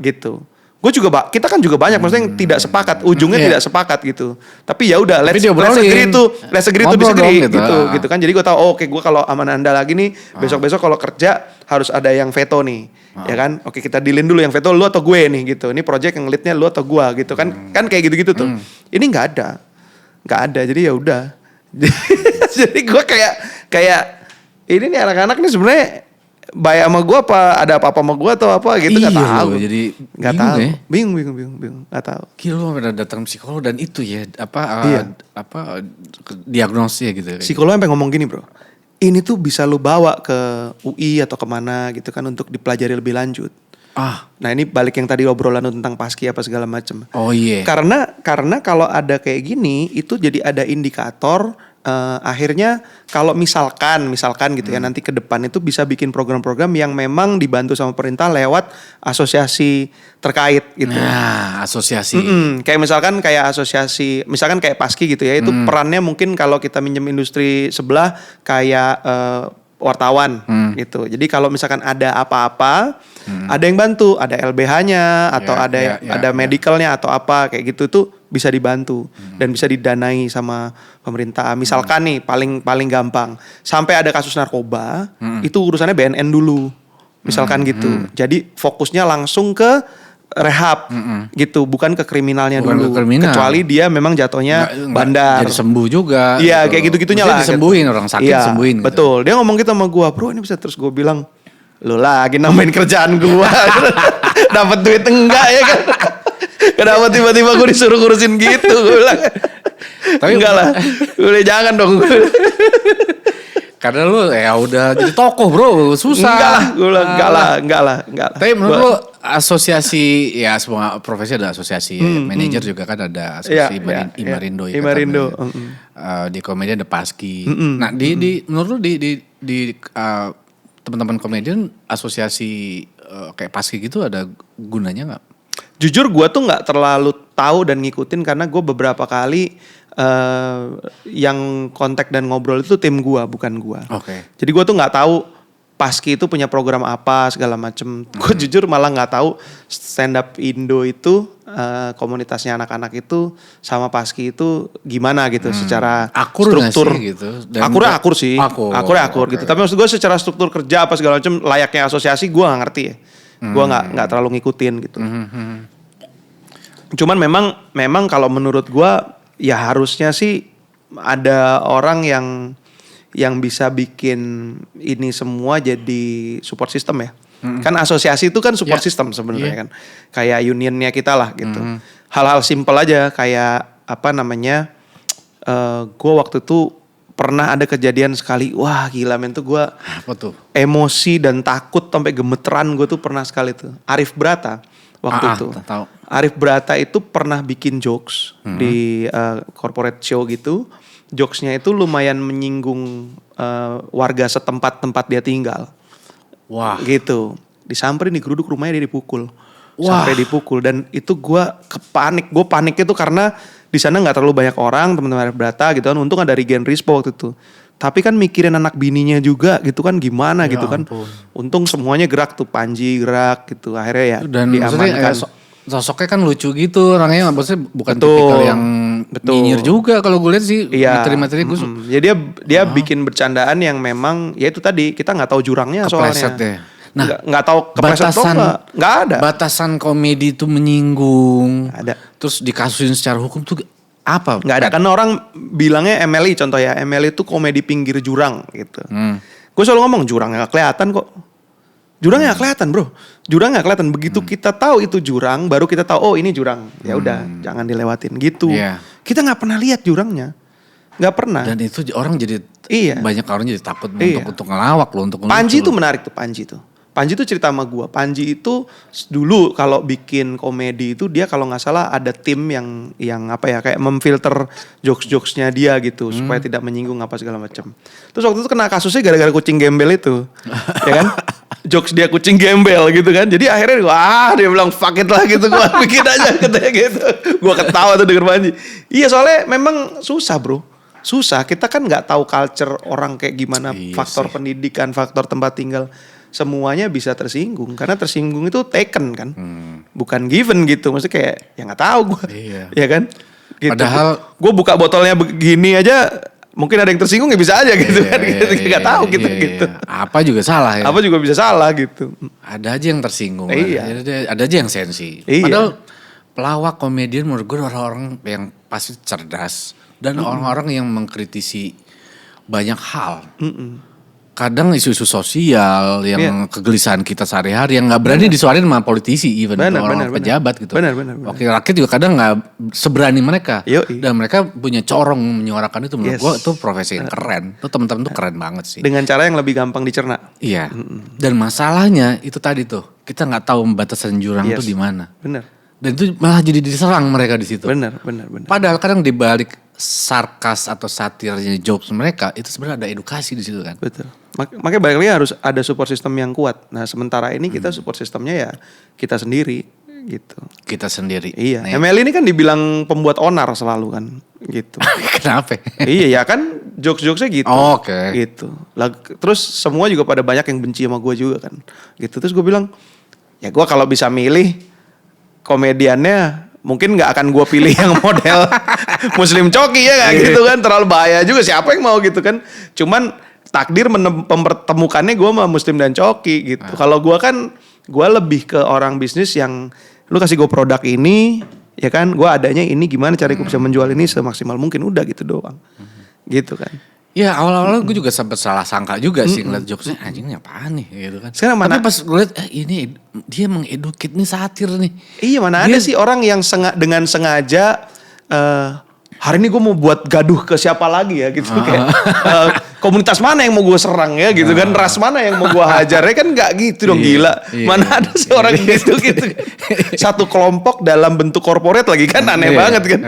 Gitu. Kita kan juga banyak maksudnya yang tidak sepakat, ujungnya tidak sepakat gitu. Tapi ya udah let's agree to disagree gitu kan. Jadi gue tahu oke, gue kalau sama Anda lagi nih besok-besok kalau kerja harus ada yang veto nih. Ya kan? Oke, kita dealin dulu yang veto lu atau gue nih gitu. Ini project yang leadnya lu atau gue gitu kan. Kan kayak gitu-gitu tuh. Ini nggak ada. Jadi ya udah. Jadi gue kayak ini nih anak-anak nih sebenarnya baik sama gue apa ada apa-apa sama gue atau apa gitu nggak tahu. Jadi nggak tahu. Bingung nggak tahu. Gila lu pernah datang psikolog dan itu ya diagnosnya gitu. Psikolog sampai ngomong gini bro. Ini tuh bisa lu bawa ke UI atau kemana gitu kan untuk dipelajari lebih lanjut. Nah ini balik yang tadi obrolan tentang paski apa segala macam. Oh iya. Karena kalau ada kayak gini itu jadi ada indikator. Akhirnya kalau misalkan gitu ya nanti ke depan itu bisa bikin program-program yang memang dibantu sama pemerintah lewat asosiasi terkait gitu. Nah, asosiasi. Kayak misalkan kayak Paski gitu ya itu perannya mungkin kalau kita minjem industri sebelah kayak wartawan gitu. Jadi kalau misalkan ada apa-apa, ada yang bantu, ada LBH-nya atau ada medicalnya atau apa kayak gitu tuh bisa dibantu dan bisa didanai sama pemerintah. Misalkan nih paling gampang, sampai ada kasus narkoba, itu urusannya BNN dulu. Misalkan gitu. Jadi fokusnya langsung ke rehab gitu, bukan ke kriminalnya dulu. Kecuali dia memang jatuhnya bandar. Jadi sembuh juga. Iya, gitu. kayak gitu-gitunya lah. Disembuhin orang sakit, iya, sembuhin. Betul. Dia ngomong gitu sama gua, "Bro, ini bisa." Terus gua bilang, "Lu lagi nambahin kerjaan gua." Dapat duit enggak ya kan? Kenapa tiba-tiba gua disuruh ngurusin gitu? Gua bilang. Tapi enggak lah. Udah jangan dong. Karena lu ya udah jadi tokoh bro, susah. Enggak lah, gue bilang enggak lah. Tapi menurut lu asosiasi, ya semua profesi ada asosiasi, manajer juga kan ada asosiasi Imarindo. Imarindo. Di komedian ada Paski. Nah menurut lu di teman-teman komedian asosiasi kayak Paski gitu ada gunanya nggak? Jujur gue tuh nggak terlalu tahu dan ngikutin karena gue beberapa kali yang kontak dan ngobrol itu tim gue, bukan gue. Oke. Jadi gue tuh nggak tahu Paski itu punya program apa segala macem. Gue jujur malah nggak tahu stand up Indo itu komunitasnya anak-anak itu sama Paski itu gimana gitu secara akur struktur. Sih, gitu? Akur sih. Akur gitu. Tapi maksud gue secara struktur kerja apa segala macem layaknya asosiasi gue nggak ngerti ya. Gue nggak terlalu ngikutin gitu. Cuman memang kalau menurut gue ya harusnya sih ada orang yang bisa bikin ini semua jadi support system ya. Kan asosiasi itu kan support system sebenarnya kan. Kayak unionnya kita lah gitu. Hal-hal simpel aja kayak apa namanya. Gue waktu itu pernah ada kejadian sekali. Wah gila men tuh gue emosi dan takut sampai gemeteran gue tuh pernah sekali tuh. Arif Brata waktu itu. Tahu. Arif Brata itu pernah bikin jokes di corporate show gitu. Jokesnya itu lumayan menyinggung warga setempat tempat dia tinggal. Wah. Gitu. Disamperin, digeruduk rumahnya, dia dipukul. Sampai dipukul. Dan itu gue kepanik. Gue paniknya tuh karena di sana nggak terlalu banyak orang, teman-teman Arif Brata gitu kan. Untung ada Regen Rispo waktu itu. Tapi kan mikirin anak bininya juga gitu kan gimana gitu kan. Untung semuanya gerak tuh, Panji gerak gitu. Akhirnya ya dan diamankan. Sosoknya kan lucu gitu orangnya, maksudnya bukan tipikal yang nyinyir juga kalau gue lihat sih. Materi-materi gue ya dia bikin bercandaan yang memang ya itu tadi kita nggak tahu jurangnya kepleset soalnya. Deh. Nah, nggak tahu kepleset nggak ada. Batasan komedi itu menyinggung. Ada. Terus dikasuhin secara hukum tuh apa? Nggak ada, karena orang bilangnya MLI contoh ya, MLI itu komedi pinggir jurang gitu. Gue selalu ngomong jurangnya nggak kelihatan kok. Jurangnya nggak kelihatan bro, jurang nggak kelihatan. Begitu kita tahu itu jurang, baru kita tahu oh ini jurang. Ya udah, jangan dilewatin gitu. Kita nggak pernah lihat jurangnya, nggak pernah. Dan itu orang jadi banyak orang jadi takut untuk ngelawak loh, untuk Panji itu menarik tuh Panji tuh. Panji itu cerita sama gue. Panji itu dulu kalau bikin komedi itu dia kalau nggak salah ada tim yang apa ya kayak memfilter jokes-jokesnya dia gitu supaya tidak menyinggung apa segala macam. Terus waktu itu kena kasusnya gara-gara kucing gembel itu, ya kan? Jokes dia kucing gembel gitu kan. Jadi akhirnya dia bilang fuck it lah gitu, gue bikin aja katanya gitu. Gue ketawa tuh denger Panji. Iya soalnya memang susah bro. Susah, kita kan nggak tahu culture orang kayak gimana, faktor pendidikan, faktor tempat tinggal. Semuanya bisa tersinggung karena tersinggung itu taken kan, bukan given gitu. Maksudnya kayak ya nggak tahu gue, ya kan. Gitu. Padahal gue buka botolnya begini aja, mungkin ada yang tersinggung ya bisa aja gitu kan. Nggak tahu gitu. Apa juga salah ya. Apa juga bisa salah gitu. Ada aja yang tersinggung, ada aja yang sensi. Padahal pelawak komedian menurut gue orang-orang yang pasti cerdas dan orang-orang yang mengkritisi banyak hal. Kadang isu-isu sosial yang kegelisahan kita sehari-hari yang nggak berani disuarain sama politisi, even orang pejabat gitu. Wakil rakyat juga kadang nggak seberani mereka. Dan mereka punya corong menyuarakan itu. Menurut gue itu profesi yang keren. Itu teman-teman tuh keren banget sih. Dengan cara yang lebih gampang dicerna. Iya. Dan masalahnya itu tadi tuh kita nggak tahu batasan jurang itu di mana. Benar. Dan itu malah jadi diserang mereka di situ. Benar. Padahal kadang dibalik sarkas atau satirnya jokes mereka itu sebenarnya ada edukasi di situ kan. Betul. Makanya balik lagi harus ada support system yang kuat. Nah sementara ini kita support systemnya ya kita sendiri gitu. Kita sendiri. Iya. ML ini kan dibilang pembuat onar selalu kan. gitu. Kenapa? Iya ya kan jokes-jokesnya gitu. Oh, oke. Gitu. Terus semua juga pada banyak yang benci sama gue juga kan. Gitu. Terus gue bilang, ya gue kalau bisa milih komediannya mungkin nggak akan gue pilih yang model Muslim Coki ya kayak gitu kan. Terlalu bahaya juga, siapa yang mau gitu kan. Cuman takdir mempertemukannya gue sama Muslim dan Coki gitu. Kalau gue kan, gue lebih ke orang bisnis yang lu kasih gue produk ini, ya kan, gue adanya ini, gimana cara gue bisa menjual ini semaksimal mungkin, udah gitu doang. Gitu kan. Ya awal-awal gue juga sempat salah sangka juga sih ngeliat jokesnya, anjing apaan nih gitu kan. Sekarang mana? Tapi pas gue liat, ini dia mengedukate nih, satir nih. Iya, mana ada sih orang yang dengan sengaja hari ini gue mau buat gaduh ke siapa lagi ya gitu. Kayak komunitas mana yang mau gue serang ya gitu kan, ras mana yang mau gue hajar ya kan, nggak gitu dong, gila. Mana ada sih orang gitu. Satu kelompok dalam bentuk korporat lagi kan, aneh banget kan.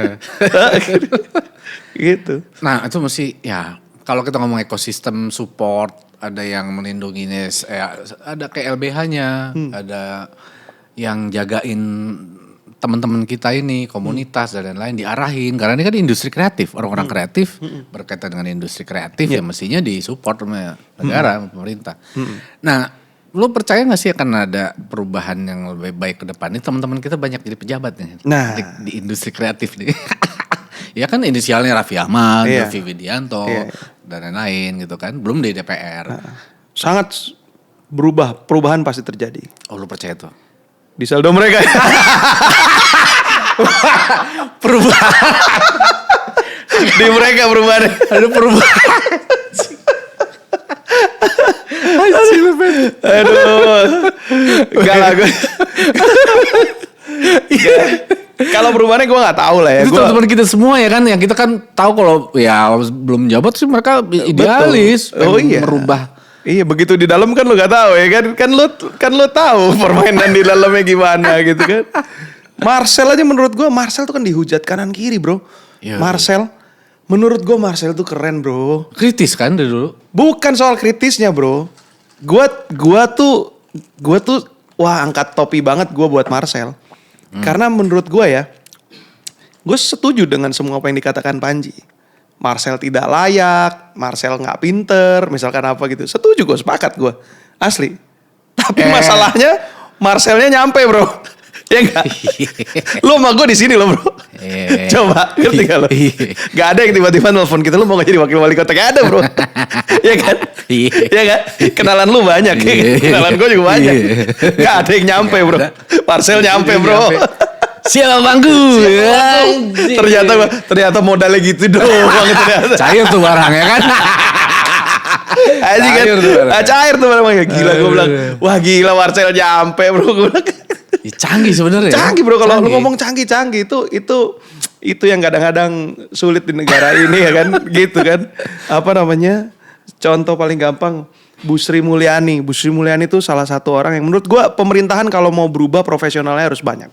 Gitu. Nah itu mesti ya, kalau kita ngomong ekosistem support, ada yang melindungi ada kayak LBH-nya, ada yang jagain teman-teman kita ini, komunitas dan lain-lain, diarahin. Karena ini kan industri kreatif, orang-orang kreatif berkaitan dengan industri kreatif ya mestinya disupport sama negara, sama pemerintah. Nah, lo percaya gak sih akan ada perubahan yang lebih baik ke depan? Ini teman-teman kita banyak jadi pejabat nih di industri kreatif nih. Ya kan inisialnya Raffi Ahmad, Yovie Widianto, dan lain-lain gitu kan. Belum di DPR. Sangat perubahan pasti terjadi. Oh, lo percaya tuh? Di saldo mereka. Perubahan. Di mereka perubahan. Ada perubahan. Aduh. Enggak lah gue. Kalau perubahannya gue gak tahu lah ya. Itu teman-teman kita semua ya kan, yang kita kan tahu kalau ya belum jabat sih mereka idealis. Oh iya. Merubah. Iya, begitu di dalam kan lu gak tahu ya kan. Kan lu tahu permainan di dalamnya gimana gitu kan. Marcel aja menurut gue, Marcel tuh kan dihujat kanan kiri bro. Iya, Marcel. Menurut gue Marcel tuh keren bro. Kritis kan dari dulu. Bukan soal kritisnya bro. Gua tuh wah angkat topi banget gue buat Marcel. Karena menurut gue ya, gue setuju dengan semua apa yang dikatakan Panji. Marcel tidak layak, Marcel nggak pinter, misalkan apa gitu. Setuju gue, sepakat gue, asli. Tapi masalahnya Marcelnya nyampe bro, ya nggak? Lu sama gue di sini loh bro. Coba, ngerti gak lo? Gak ada yang tiba-tiba nelfon kita, lu mau gak jadi wakil wali kota? Gak ada bro. Ya kan? Iya kan? Kenalan lu banyak, kenalan gue juga banyak. Gak ada yang nyampe bro. Marcel nyampe bro. Siapa bangku? Ternyata modalnya gitu doang ternyata. Cair tuh barangnya kan. Anjing kan. Cair tuh barangnya. Gila gue bilang. Wah gila Marcel nyampe bro. Gue bilang. Canggih sebenarnya. Canggih bro, kalau lu ngomong canggih itu yang kadang-kadang sulit di negara ini ya kan. Gitu kan. Apa namanya? Contoh paling gampang Bu Sri Mulyani. Bu Sri Mulyani itu salah satu orang yang menurut gue pemerintahan kalau mau berubah profesionalnya harus banyak.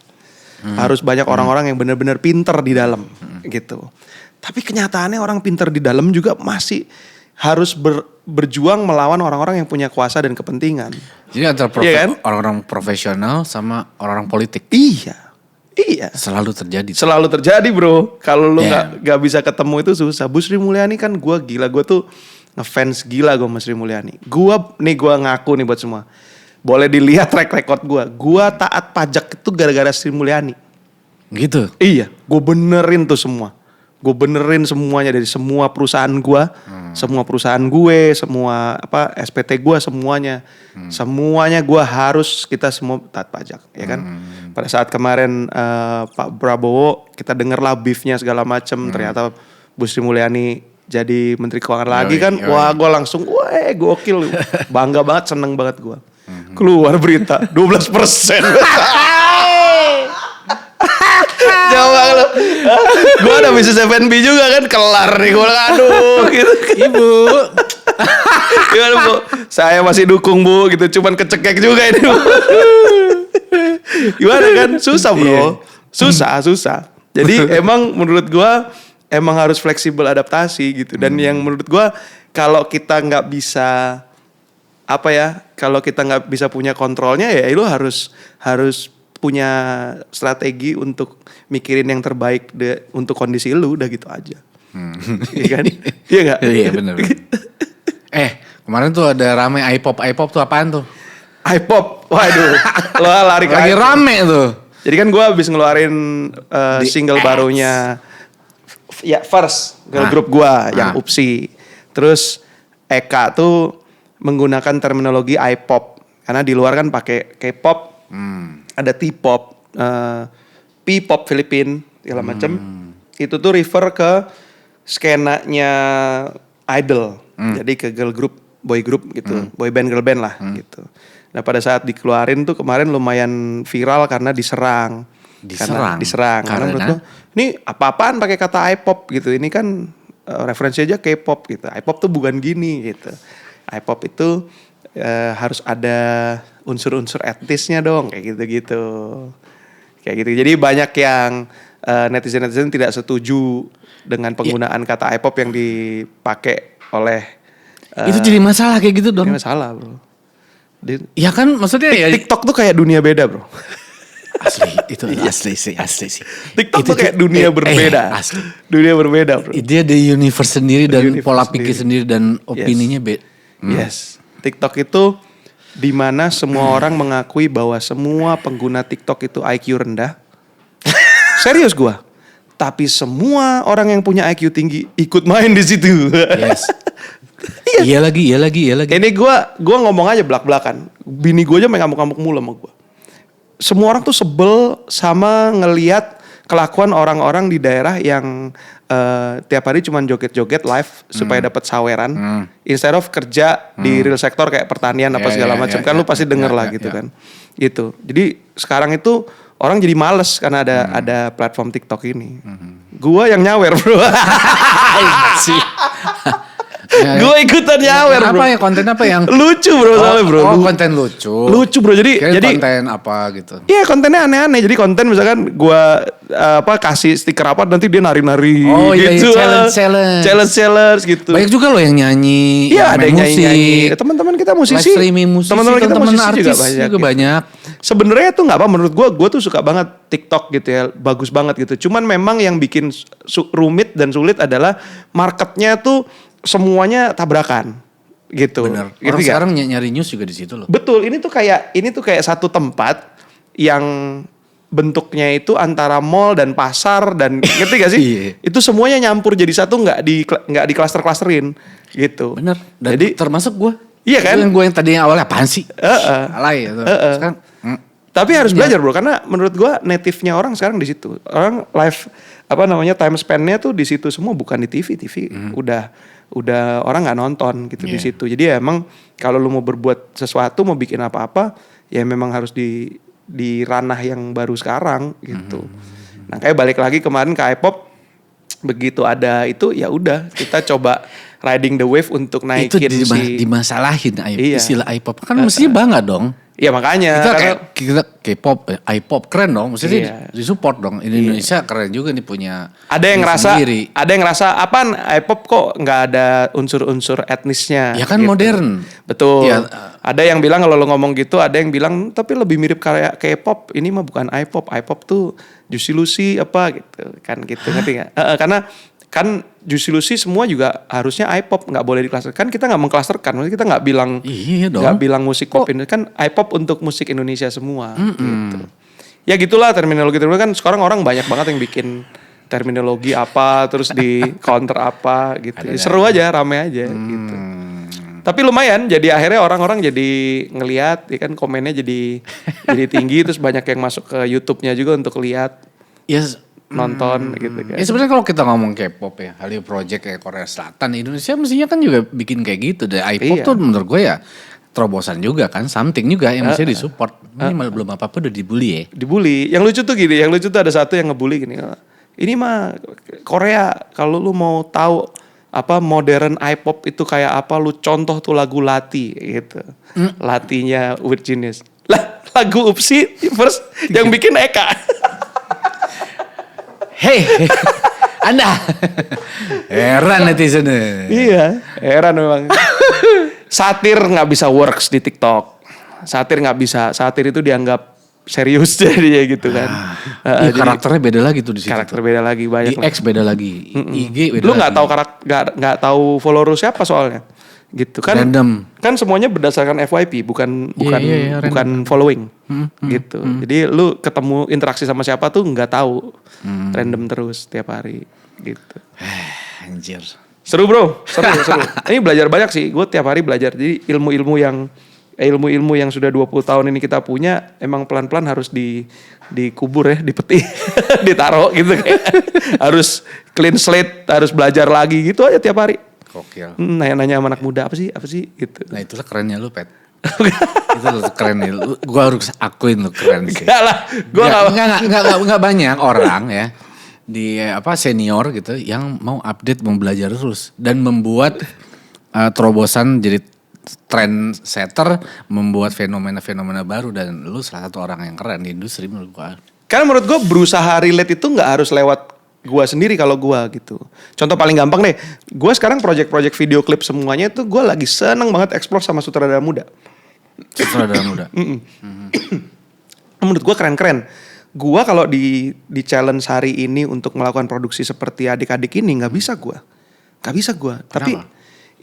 Harus banyak orang-orang yang benar-benar pinter di dalam gitu. Tapi kenyataannya orang pinter di dalam juga masih harus berjuang melawan orang-orang yang punya kuasa dan kepentingan. Jadi antara kan? orang-orang profesional sama orang-orang politik. Iya. Selalu terjadi bro. Kalau lu gak bisa ketemu itu susah. Bu Sri Mulyani kan gue tuh ngefans gila gue sama Sri Mulyani. Gue ngaku nih buat semua. Boleh dilihat track record gue. Gue taat pajak itu gara-gara Sri Mulyani. Gitu? Iya. Gue benerin tuh semua. Gue benerin semuanya dari semua perusahaan gue. Semua perusahaan gue. Semua SPT gue semuanya. Semuanya gue harus kita semua taat pajak. Ya kan? Pada saat kemarin Pak Prabowo kita denger lah beefnya segala macem. Ternyata Bu Sri Mulyani jadi Menteri Keuangan lagi kan. Wah gue langsung gokil. Bangga banget, seneng banget gue. Keluar berita 12%. Coba lo. Gue ada bisnis F&B juga kan, kelar nih gue. Aduh gitu. Ibu. Gimana Bu? Saya masih dukung Bu gitu. Cuman kecekek juga ini Bu. Gimana kan? Susah bro. Susah. Jadi emang menurut gue emang harus fleksibel adaptasi gitu. Dan yang menurut gue kalau kita nggak bisa kalau kita nggak bisa punya kontrolnya ya lu harus punya strategi untuk mikirin yang terbaik untuk kondisi lu, udah gitu aja. Iya kan? Iya gak? Iya bener. Kemarin tuh ada rame iPop tuh apaan tuh? iPop, waduh, lo lari ke Lagi iPop. rame tuh. Jadi kan gue habis ngeluarin single barunya, ya First, girl group gue yang Upsi. Terus Eka tuh menggunakan terminologi iPop. Karena di luar kan pakai K-pop, ada T-pop, P-pop Filipin, segala macem. Itu tuh refer ke skenanya idol. Jadi ke girl group, boy group gitu, boy band, girl band lah gitu. Nah pada saat dikeluarin tuh kemarin lumayan viral karena diserang. Karena menurut gue, ini apa-apaan pakai kata iPop gitu. Ini kan referensi aja K-pop gitu. iPop tuh bukan gini gitu. iPop itu harus ada unsur-unsur etnisnya dong, kayak gitu-gitu. Kayak gitu. Jadi banyak yang netizen-netizen tidak setuju dengan penggunaan kata iPop yang dipakai oleh itu jadi masalah kayak gitu dong. Ini masalah, bro. Ya kan maksudnya ya TikTok tuh kayak dunia beda, bro. Asli sih. TikTok tuh kayak dunia berbeda. Asli. Dunia berbeda, bro. Dia ada universe sendiri dan pola pikir sendiri dan opininya beda. Yes. TikTok itu di mana semua orang mengakui bahwa semua pengguna TikTok itu IQ rendah. Serius gua. Tapi semua orang yang punya IQ tinggi ikut main di situ. Yes. Iya lagi. Ini gua ngomong aja belak-belakan. Bini gua aja main ngamuk-ngamuk mulu sama gua. Semua orang tuh sebel sama ngelihat kelakuan orang-orang di daerah yang tiap hari cuma joget-joget live supaya dapat saweran, instead of kerja di real sektor kayak pertanian apa segala macam. Kan lu pasti denger lah gitu kan. Gitu. Jadi sekarang itu orang jadi males karena ada platform TikTok ini. Gua yang nyawer, bro. Gue ikutan nyawer, bro. Apa ya, konten apa yang lucu, bro, soalnya, bro. Konten lucu. Lucu, bro. Jadi konten apa gitu. Iya, kontennya aneh-aneh. Jadi konten misalkan gue kasih stiker apa, nanti dia nari-nari gitu. Challenge gitu. Banyak juga loh yang nyanyi. Iya, ada yang nyanyi. Teman-teman kita musisi. Live streaming musisi. Teman-teman kita musisi artis juga banyak. Sebenarnya tuh nggak apa, menurut gue tuh suka banget TikTok gitu ya, bagus banget gitu. Cuman memang yang bikin rumit dan sulit adalah marketnya tuh semuanya tabrakan gitu. Bener. Orang sekarang nyari news juga di situ loh. Betul, ini tuh kayak satu tempat yang bentuknya itu antara mall dan pasar dan ngerti gak sih? Itu semuanya nyampur jadi satu, nggak di klaster-klasterin gitu. Bener. Dan jadi termasuk gue. Iya kan? Gue yang tadi awalnya apaan sih? Alay gitu. Sekarang tapi harus belajar, bro, karena menurut gue native-nya orang sekarang di situ. Orang live time span-nya tuh di situ semua, bukan di TV. Udah orang nggak nonton gitu di situ. Jadi ya emang kalau lu mau berbuat sesuatu, mau bikin apa-apa, ya memang harus di ranah yang baru sekarang gitu. Nah, kayak balik lagi kemarin ke iPop, begitu ada itu ya udah kita coba riding the wave untuk naikin itu dimasalahin istilah iPop. Kan mestinya bangga dong. Iya makanya. Kita K-pop, iPop keren dong. Mesti disupport dong. Indonesia keren juga nih punya. Ada yang ngerasa apaan iPop kok nggak ada unsur-unsur etnisnya. Ya kan gitu. Modern. Betul. Ya, ada yang bilang kalau lo ngomong gitu, ada yang bilang tapi lebih mirip kayak K-pop. Ini mah bukan iPop. iPop tuh Juicy Lucy apa gitu. Kan gitu, ngerti nggak? Karena kan Juicy Lucy semua juga harusnya iPop, nggak boleh diklasterkan. Kan kita nggak mengklasterkan, maksudnya kita nggak bilang nggak bilang musik pop ini kan iPop untuk musik Indonesia semua. Gitu. Ya gitulah terminologi kan sekarang orang banyak banget yang bikin terminologi apa terus di counter apa gitu. Seru aja, rame aja gitu. Tapi lumayan, jadi akhirnya orang-orang jadi ngelihat, ya kan komennya jadi tinggi, terus banyak yang masuk ke YouTube-nya juga untuk lihat. Nonton gitu kan. Ya sebenarnya kalau kita ngomong K-pop ya, Hallyu Project kayak Korea Selatan, Indonesia mestinya kan juga bikin kayak gitu deh. iPop tuh menurut gue ya terobosan juga kan, something juga yang mesti disupport. Ini malah belum apa-apa udah dibully ya. Dibully. Yang lucu tuh gini, ada satu yang ngebully gini. Ini mah Korea, kalau lu mau tahu apa modern iPop itu kayak apa, lu contoh tuh lagu Lati gitu. Latinya Weird Genius. Lah lagu Upsi First yang bikin Eka. Hei, Anda heran netizen. Iya, heran memang. Satir nggak bisa works di TikTok. Satir nggak bisa. Satir itu dianggap serius jadinya gitu kan. Iya, karakternya beda lagi tuh di situ. Karakter beda lagi banyak. Di X beda lagi, IG beda Lu lagi. nggak tahu follower siapa soalnya, gitu kan? Random. Kan semuanya berdasarkan FYP, bukan following, gitu. Jadi lu ketemu interaksi sama siapa tuh nggak tahu, random terus tiap hari, gitu. Anjir. Seru bro, seru. Ini belajar banyak sih, gue tiap hari belajar. Jadi ilmu-ilmu yang sudah 20 tahun ini kita punya emang pelan-pelan harus dikubur ya, dipeti, ditaruh gitu kayak. Harus clean slate, harus belajar lagi gitu aja tiap hari. Gokil. Nanya sama anak muda apa sih gitu. Nah itulah kerennya lu, Pet. Itu lu kerennya lu. Gua harus akuin lu keren sih. Enggak lah, Enggak banyak orang ya di senior gitu yang mau update, mau belajar terus dan membuat terobosan jadi trendsetter, membuat fenomena-fenomena baru, dan lu salah satu orang yang keren di industri menurut gua. Karena menurut gue berusaha relate itu nggak harus lewat gue sendiri kalau gue gitu. Contoh paling gampang deh, gue sekarang project-project video klip semuanya itu gue lagi seneng banget explore sama sutradara muda. Sutradara muda. Menurut gue keren-keren. Gue kalau di challenge hari ini untuk melakukan produksi seperti adik-adik ini nggak bisa gue. Tapi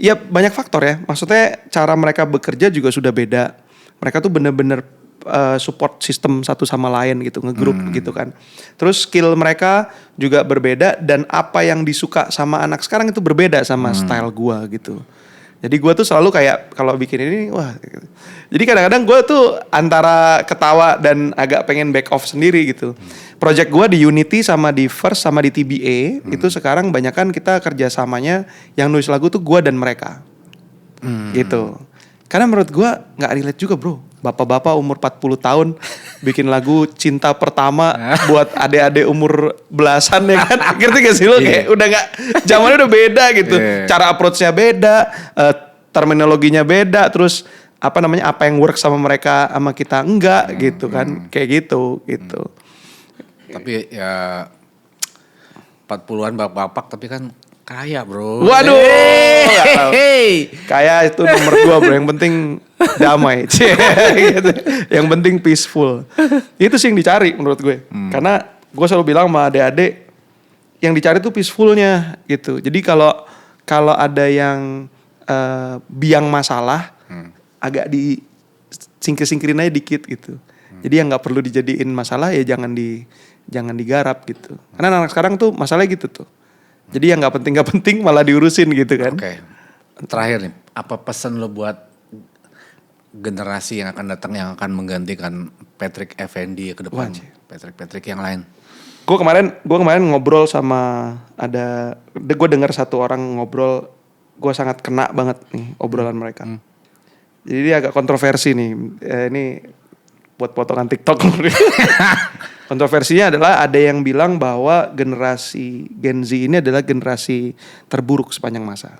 ya banyak faktor ya. Maksudnya cara mereka bekerja juga sudah beda. Mereka tuh bener-bener support sistem satu sama lain gitu, ngegroup gitu kan. Terus skill mereka juga berbeda, dan apa yang disuka sama anak sekarang itu berbeda sama style gua gitu. Jadi gua tuh selalu kayak kalau bikin ini wah. Gitu. Jadi kadang-kadang gua tuh antara ketawa dan agak pengen back off sendiri gitu. Project gua di Unity sama di First sama di TBA itu sekarang banyakan kita kerjasamanya yang nulis lagu tuh gua dan mereka. Gitu. Karena menurut gua nggak relate juga bro. Bapak-bapak umur 40 tahun bikin lagu cinta pertama buat adik-adik umur belasan ya kan. Ngerti gak sih lo? Kayak udah gak, zamannya udah beda gitu. Cara approach-nya beda, terminologinya beda, terus apa yang work sama mereka sama kita enggak gitu kan. Kayak gitu. Tapi ya 40-an bapak-bapak tapi kan kaya bro. Waduh. Kaya itu nomor 2 bro. Yang penting damai. Gitu. Yang penting peaceful. Itu sih yang dicari menurut gue. Karena gue selalu bilang sama adik-adik, yang dicari tuh peacefulnya gitu. Jadi kalau ada yang biang masalah, agak disingkir-singkirin aja dikit gitu. Jadi yang nggak perlu dijadiin masalah ya jangan digarap gitu. Karena anak sekarang tuh masalahnya gitu tuh. Jadi yang nggak penting malah diurusin gitu kan. Oke. Terakhir nih, apa pesan lo buat generasi yang akan datang yang akan menggantikan Patrick Effendi ke depan? Patrick yang lain. Gue kemarin ngobrol sama gue dengar satu orang ngobrol, gue sangat kena banget nih obrolan mereka. Jadi dia agak kontroversi nih. Ini buat potongan TikTok. Kontroversinya adalah ada yang bilang bahwa generasi Gen Z ini adalah generasi terburuk sepanjang masa.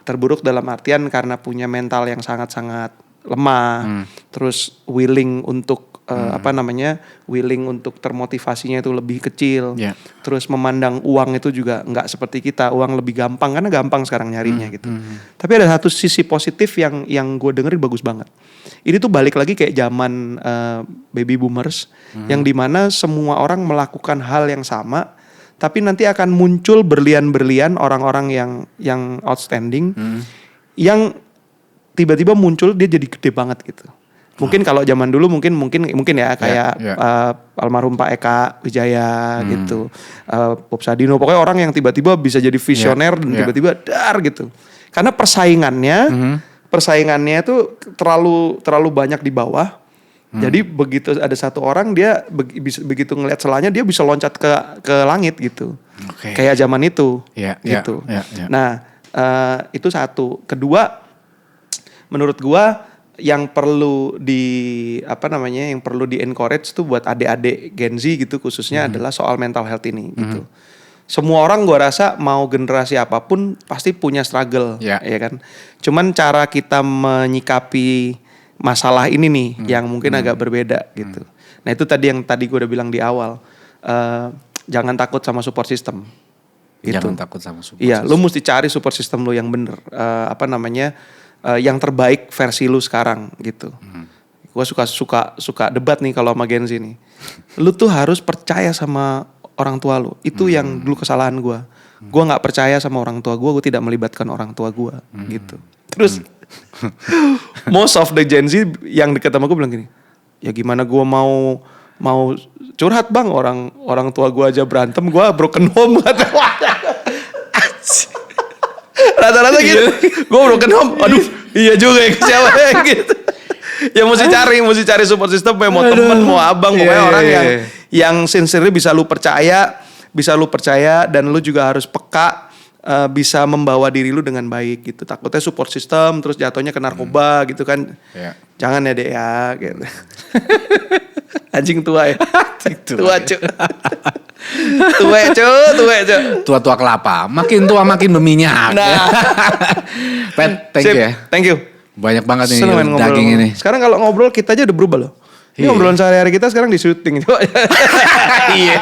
Terburuk dalam artian karena punya mental yang sangat-sangat lemah, terus willing untuk willing untuk termotivasinya itu lebih kecil, terus memandang uang itu juga nggak seperti kita, uang lebih gampang karena gampang sekarang nyarinya gitu. Tapi ada satu sisi positif yang gue dengerin bagus banget. Ini tuh balik lagi kayak zaman baby boomers, yang dimana semua orang melakukan hal yang sama, tapi nanti akan muncul berlian-berlian orang-orang yang outstanding, yang tiba-tiba muncul dia jadi gede banget gitu. Mungkin kalau zaman dulu mungkin ya kayak almarhum Pak Eka Wijaya gitu, Bob Sadino, pokoknya orang yang tiba-tiba bisa jadi visioner dan tiba-tiba dar gitu. Karena persaingannya itu terlalu banyak di bawah. Jadi begitu ada satu orang dia begitu ngelihat celahnya dia bisa loncat ke langit gitu. Kayak zaman itu gitu. Nah, itu satu. Kedua, menurut gua yang perlu yang perlu di encourage tuh buat adik-adik Gen Z gitu khususnya adalah soal mental health ini gitu. Semua orang gua rasa mau generasi apapun pasti punya struggle, ya kan. Cuman cara kita menyikapi masalah ini nih yang mungkin agak berbeda gitu. Nah itu yang tadi gua udah bilang di awal, jangan takut sama support system. Gitu. Jangan takut sama support system. Iya, lu mesti cari support system lu yang bener, yang terbaik versi lu sekarang gitu. Gue suka debat nih kalau sama Gen Z nih. Lu tuh harus percaya sama orang tua lu. Itu yang dulu kesalahan gue. Gue nggak percaya sama orang tua gue tidak melibatkan orang tua gue gitu. Terus most of the Gen Z yang deket sama gue bilang gini, ya gimana gue mau curhat bang, orang tua gue aja berantem, gue broken home kata. Rata-rata gitu, gue broken home, aduh iya juga ya siapa ya gitu. Ya mesti cari support system, mau teman, mau abang, pokoknya orang yang sincerely bisa lu percaya dan lu juga harus peka, bisa membawa diri lu dengan baik gitu. Takutnya support system terus jatuhnya ke narkoba gitu kan. Jangan ya dek ya gitu. Anjing tua ya. Tua cu. Tua kelapa. Makin tua makin berminyak. Nah. Pet, thank you ya. Thank you. Banyak banget nih ngobrol. daging ini. Sekarang kalau ngobrol kita aja udah berubah loh. Ini ngobrolan sehari-hari kita sekarang di syuting. Iya.